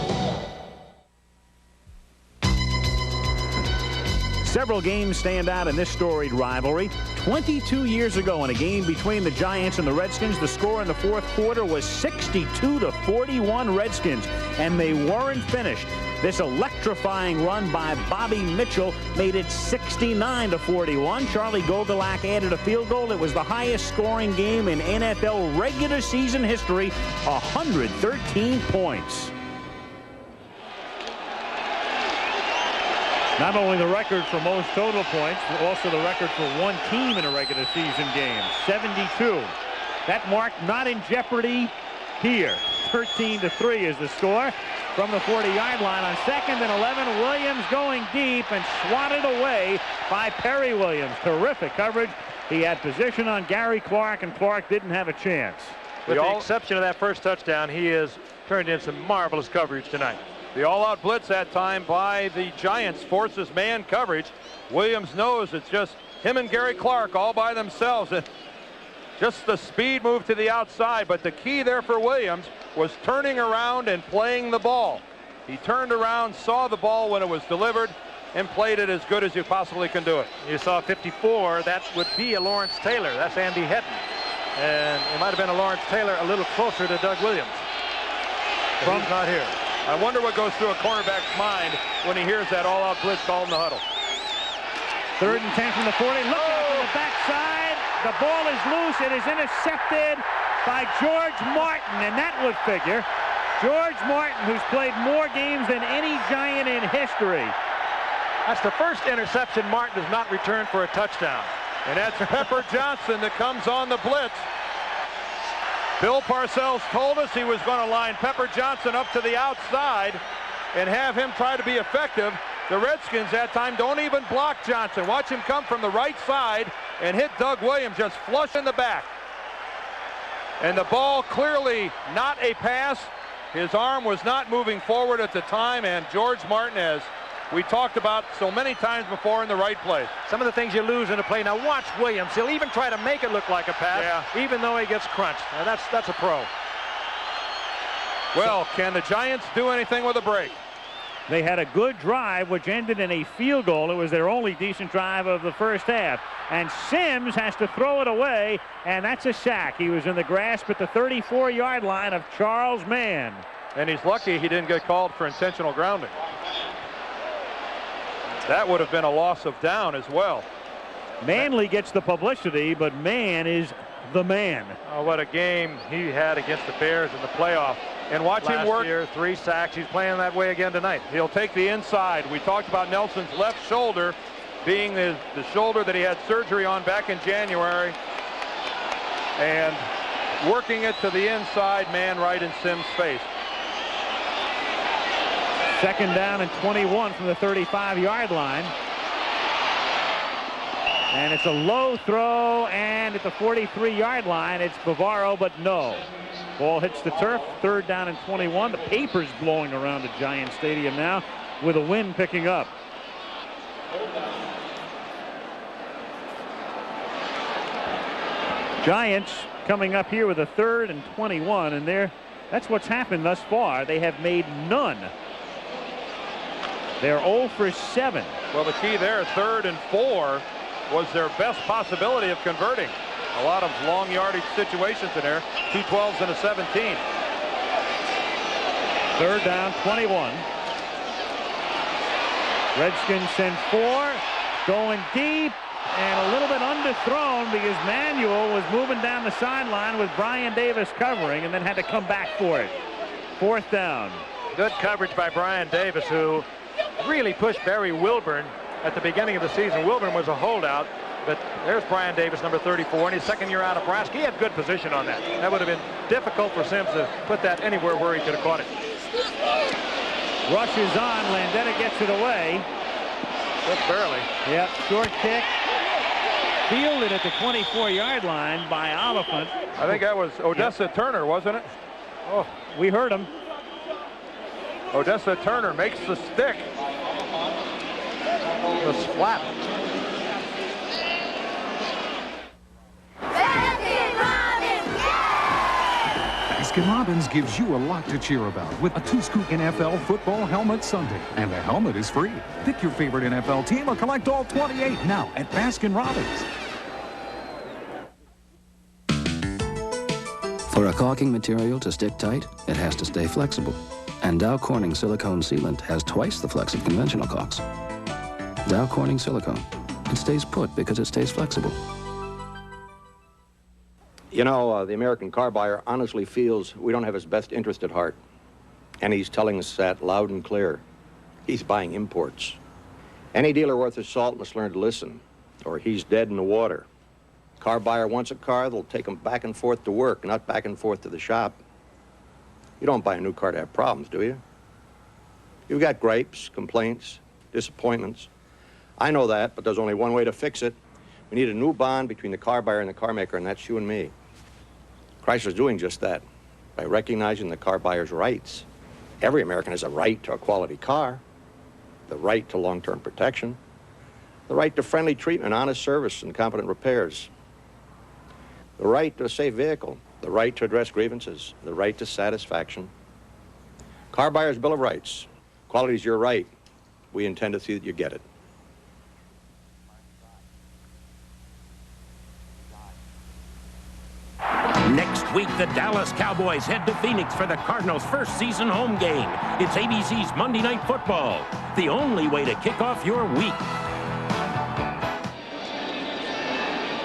Several games stand out in this storied rivalry. 22 years ago in a game between the Giants and the Redskins, the score in the 4th quarter was 62-41 Redskins, and they weren't finished. This electrifying run by Bobby Mitchell made it 69-41. Charlie Gogolak added a field goal. It was the highest scoring game in NFL regular season history, 113 points. Not only the record for most total points, but also the record for one team in a regular season game, 72. That mark not in jeopardy here. 13-3 is the score from the 40-yard line. On 2nd and 11, Williams going deep and swatted away by Perry Williams. Terrific coverage. He had position on Gary Clark, and Clark didn't have a chance. With the exception of that first touchdown, he has turned in some marvelous coverage tonight. The all-out blitz that time by the Giants forces man coverage. Williams knows it's just him and Gary Clark all by themselves. And just the speed move to the outside, but the key there for Williams was turning around and playing the ball. He turned around, saw the ball when it was delivered, and played it as good as you possibly can do it. You saw 54. That would be a Lawrence Taylor. That's Andy Hedden. And it might have been a Lawrence Taylor a little closer to Doug Williams. But he's not here. I wonder what goes through a cornerback's mind when he hears that all-out blitz called in the huddle. 3rd and 10 from the 40. Look out to the backside. The ball is loose. It is intercepted by George Martin, and that would figure. George Martin, who's played more games than any Giant in history. That's the first interception Martin has not returned for a touchdown. And that's Pepper Johnson that comes on the blitz. Bill Parcells told us he was going to line Pepper Johnson up to the outside and have him try to be effective. The Redskins that time don't even block Johnson. Watch him come from the right side and hit Doug Williams just flush in the back. And the ball clearly not a pass. His arm was not moving forward at the time, and George Martin, as we talked about so many times before, in the right place. Some of the things you lose in a play. Now watch Williams. He'll even try to make it look like a pass, even though he gets crunched. Now that's a pro. Well, can the Giants do anything with a break? They had a good drive, which ended in a field goal. It was their only decent drive of the first half. And Sims has to throw it away, and that's a sack. He was in the grasp at the 34-yard line of Charles Mann. And he's lucky he didn't get called for intentional grounding. That would have been a loss of down as well. Manley gets the publicity, but Mann is the man. Oh, what a game he had against the Bears in the playoff. And watch him work. Last year, 3 sacks. He's playing that way again tonight. He'll take the inside. We talked about Nelson's left shoulder being the shoulder that he had surgery on back in January. And working it to the inside, man right in Sims' face. Second down and 21 from the 35-yard line. And it's a low throw, and at the 43-yard line, it's Bavaro, but no. Ball hits the turf, third down and 21. The paper's blowing around the Giant Stadium now with a wind picking up. Giants coming up here with a third and 21, and that's what's happened thus far. They have made none. They're 0 for 7. Well, the key there, 3rd and 4, was their best possibility of converting. A lot of long yardage situations in there. 2 12s and a 17. Third down, 21. Redskins send 4, going deep, and a little bit underthrown because Manuel was moving down the sideline with Brian Davis covering and then had to come back for it. 4th down. Good coverage by Brian Davis, who really pushed Barry Wilburn at the beginning of the season. Wilburn was a holdout, but there's Brian Davis, number 34, in his second year out of Nebraska. He had good position on that. That would have been difficult for Sims to put that anywhere where he could have caught it. Rushes on. Landeta gets it away. Just barely. Yep, short kick. Fielded at the 24-yard line by Oliphant. I think that was Odessa Turner, wasn't it? Oh, we heard him. Odessa Turner makes the stick. The splat. Baskin-Robbins gives you a lot to cheer about with a 2-scoop NFL football helmet Sunday. And the helmet is free. Pick your favorite NFL team or collect all 28 now at Baskin-Robbins. For a caulking material to stick tight, it has to stay flexible. And Dow Corning silicone sealant has twice the flex of conventional caulks. Dow Corning silicone. It stays put because it stays flexible. You know, the American car buyer honestly feels we don't have his best interest at heart. And he's telling us that loud and clear. He's buying imports. Any dealer worth his salt must learn to listen, or he's dead in the water. Car buyer wants a car, they'll take him back and forth to work, not back and forth to the shop. You don't buy a new car to have problems, do you? You've got gripes, complaints, disappointments. I know that, but there's only one way to fix it. We need a new bond between the car buyer and the car maker, and that's you and me. Chrysler's doing just that by recognizing the car buyer's rights. Every American has a right to a quality car, the right to long-term protection, the right to friendly treatment, honest service, and competent repairs, the right to a safe vehicle, the right to address grievances, the right to satisfaction. Car buyer's Bill of Rights. Quality is your right. We intend to see that you get it. Next week, the Dallas Cowboys head to Phoenix for the Cardinals' first season home game. It's ABC's Monday Night Football, the only way to kick off your week.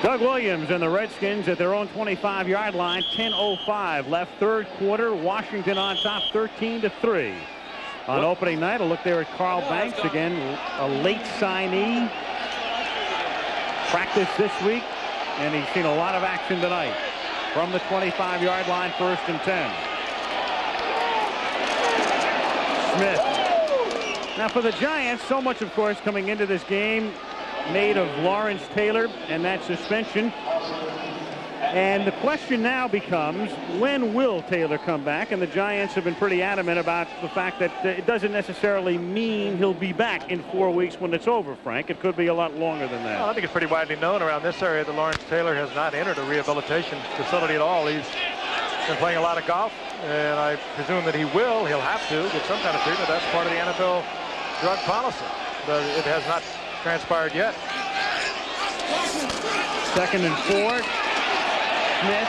Doug Williams and the Redskins at their own 25-yard line. 10:05 left, third quarter. Washington on top, 13-3. On opening night, a look there at Carl Banks again, a late signee. Practice this week, and he's seen a lot of action tonight. From the 25-yard line, 1st and 10. Smith. Now for the Giants, so much, of course, coming into this game made of Lawrence Taylor and that suspension. And the question now becomes, when will Taylor come back? And the Giants have been pretty adamant about the fact that it doesn't necessarily mean he'll be back in 4 weeks when it's over, Frank. It could be a lot longer than that. Well, I think it's pretty widely known around this area that Lawrence Taylor has not entered a rehabilitation facility at all. He's been playing a lot of golf, and I presume that he'll have to get some kind of treatment. That's part of the NFL drug policy. But it has not transpired yet. 2nd and 4. Smith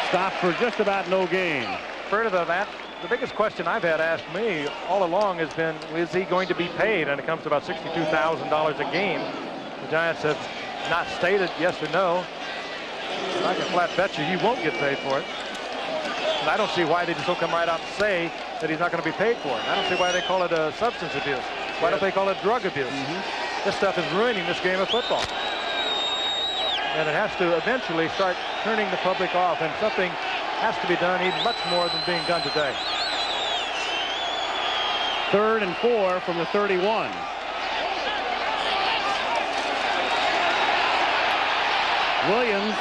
stopped for just about no gain. Further than that, the biggest question I've had asked me all along has been, is he going to be paid? And it comes to about $62,000 a game. The Giants have not stated yes or no. I can flat bet you he won't get paid for it. And I don't see why they just don't come right out and say that he's not going to be paid for it. I don't see why they call it a substance abuse. Why don't they call it drug abuse? This stuff is ruining this game of football. And it has to eventually start turning the public off, and something has to be done, even much more than being done today. 3rd and 4 from the 31. Williams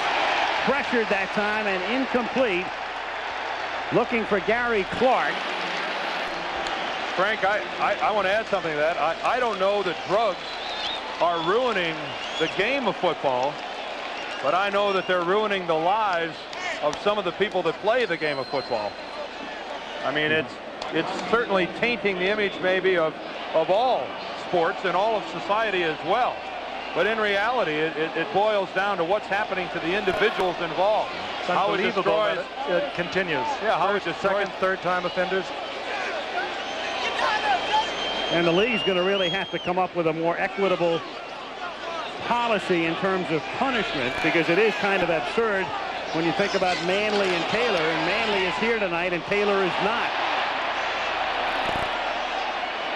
pressured that time and incomplete. Looking for Gary Clark. Frank, I want to add something to that. I don't know that drugs are ruining the game of football, but I know that they're ruining the lives of some of the people that play the game of football. I mean, it's certainly tainting the image maybe of all sports and all of society as well. But in reality, it boils down to what's happening to the individuals involved. It's unbelievable that it continues. Yeah, how First, second, third-time offenders. And the league's going to really have to come up with a more equitable policy in terms of punishment, because it is kind of absurd when you think about Manley and Taylor, and Manley is here tonight and Taylor is not.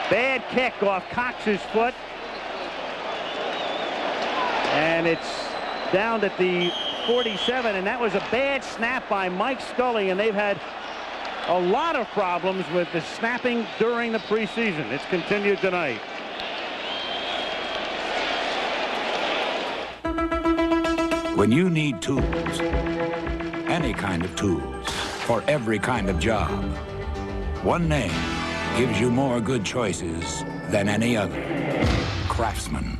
Bad kick off Cox's foot, and it's down at the 47, and that was a bad snap by Mike Scully, and they've had a lot of problems with the snapping during the preseason. It's continued tonight. When you need tools, any kind of tools, for every kind of job, one name gives you more good choices than any other. Craftsman.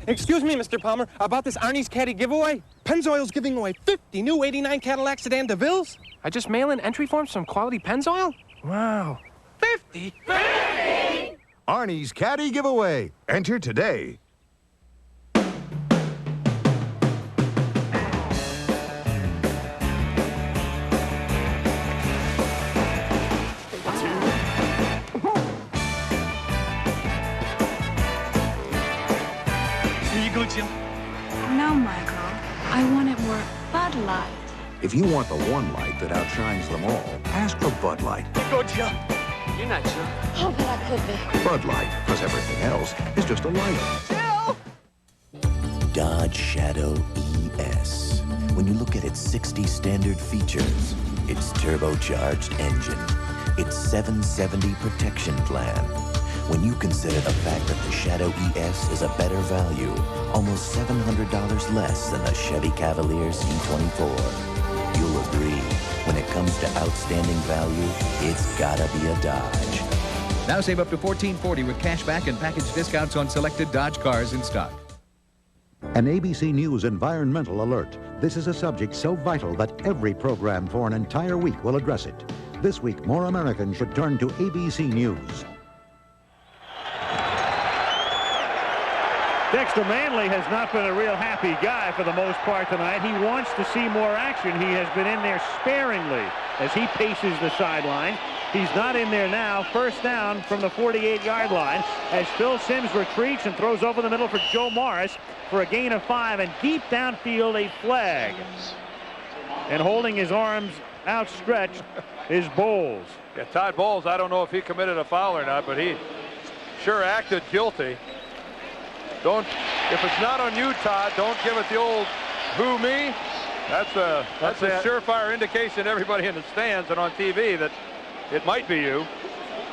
Excuse me, Mr. Palmer, about this Arnie's Caddy giveaway? Pennzoil's giving away 50 new 89 Cadillac sedan DeVilles. I just mail in entry forms from Quality Pennzoil? Wow. 50? 50! Arnie's Caddy giveaway. Enter today. No, Michael. I want it more Bud Light. If you want the one light that outshines them all, ask for Bud Light. Go, Jill. You're not Jill. Oh, but I could be. Bud Light, because everything else is just a lighter. Jill! Dodge Shadow ES. When you look at its 60 standard features, its turbocharged engine, its 770 protection plan, when you consider the fact that the Shadow ES is a better value, almost $700 less than the Chevy Cavalier C24, you'll agree, when it comes to outstanding value, it's gotta be a Dodge. Now save up to $14.40 with cash back and package discounts on selected Dodge cars in stock. An ABC News environmental alert. This is a subject so vital that every program for an entire week will address it. This week, more Americans should turn to ABC News. Dexter Manley has not been a real happy guy for the most part tonight. He wants to see more action. He has been in there sparingly as he paces the sideline. He's not in there now. First down from the 48-yard line as Phil Simms retreats and throws over the middle for Joe Morris for a gain of 5, and deep downfield a flag. And holding his arms outstretched is Bowles. Yeah, Todd Bowles, I don't know if he committed a foul or not, but he sure acted guilty. If it's not on you, Todd, don't give it the old who me. That's a surefire indication to everybody in the stands and on TV that it might be you.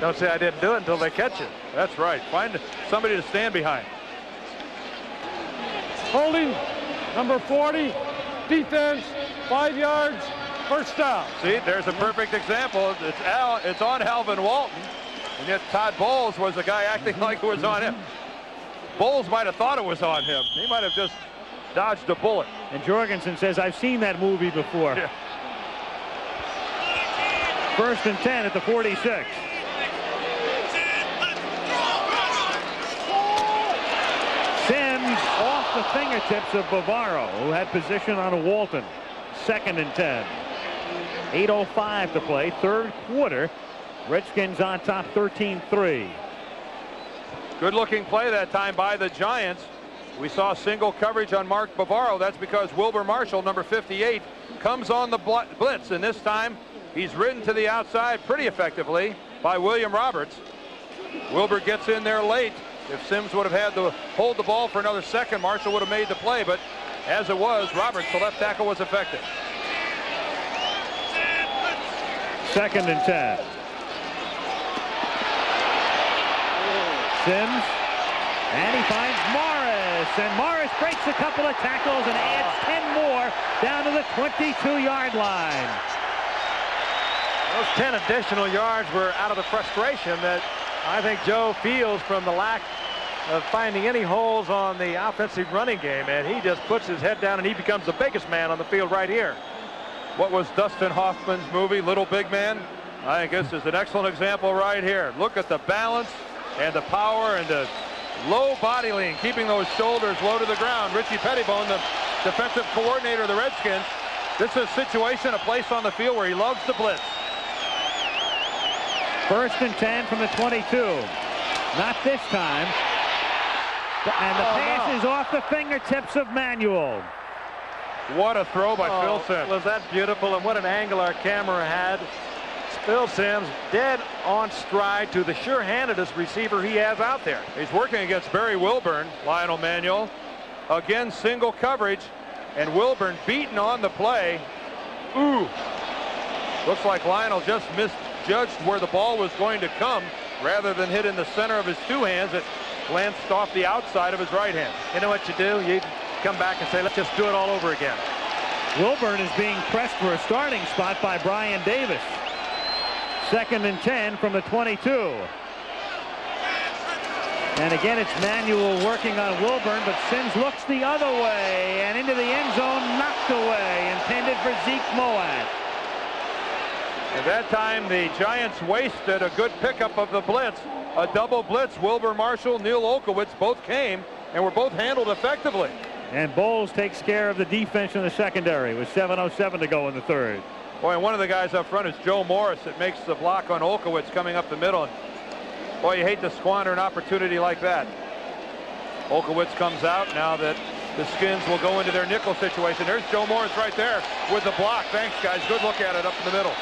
Don't say I didn't do it until they catch you. That's right. Find somebody to stand behind. Holding, number 40, defense, 5 yards, first down. See, there's a perfect example. It's on Alvin Walton, and yet Todd Bowles was the guy acting like it was on him. Bowles might have thought it was on him. He might have just dodged a bullet. And Jorgensen says, I've seen that movie before. Yeah. First and 10 at the 46. Sims off the fingertips of Bavaro, who had position on Walton. Second and 10. 8:05 to play, third quarter. Redskins on top 13-3. Good looking play that time by the Giants. We saw single coverage on Mark Bavaro. That's because Wilbur Marshall, number 58, comes on the blitz, and this time he's ridden to the outside pretty effectively by William Roberts. Wilbur gets in there late. If Sims would have had to hold the ball for another second, Marshall would have made the play, but as it was, Roberts, the left tackle, was effective. Second and 10. Sims, and he finds Morris, and Morris breaks a couple of tackles and adds 10 more down to the 22-yard line. Those 10 additional yards were out of the frustration that I think Joe feels from the lack of finding any holes on the offensive running game, and he just puts his head down and he becomes the biggest man on the field right here. What was Dustin Hoffman's movie, Little Big Man? I think this is an excellent example right here. Look at the balance and the power and the low body lean, keeping those shoulders low to the ground. Richie Pettibone, the defensive coordinator of the Redskins. This is a situation, a place on the field where he loves to blitz. First and 10 from the 22. Not this time. And the pass is off the fingertips of Manuel. What a throw by Phil Sims. Was that beautiful, and what an angle our camera had. Phil Sims dead on stride to the sure-handedest receiver he has out there. He's working against Barry Wilburn, Lionel Manuel. Again, single coverage, and Wilburn beaten on the play. Ooh. Looks like Lionel just misjudged where the ball was going to come. Rather than hit in the center of his two hands, it glanced off the outside of his right hand. You know what you do? You come back and say, let's just do it all over again. Wilburn is being pressed for a starting spot by Brian Davis. Second and 10 from the 22. And again, it's Manuel working on Wilburn, but Sims looks the other way and into the end zone, knocked away, intended for Zeke Moat. At that time, the Giants wasted a good pickup of the blitz. A double blitz. Wilbur Marshall, Neil Olkowitz both came and were both handled effectively. And Bowles takes care of the defense in the secondary with 7:07 to go in the third. Boy, and one of the guys up front is Joe Morris that makes the block on Olkowitz coming up the middle. And boy, you hate to squander an opportunity like that. Olkowitz comes out now that the Skins will go into their nickel situation. There's Joe Morris right there with the block. Thanks, guys. Good look at it up in the middle.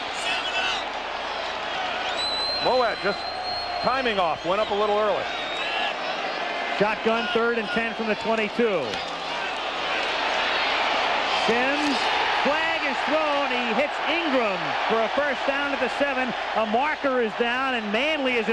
Moat just timing off. Went up a little early. Shotgun, third and 10 from the 22. Sims, flag is thrown. He hits Ingram for a first down at the 7. A marker is down, and Manley is in a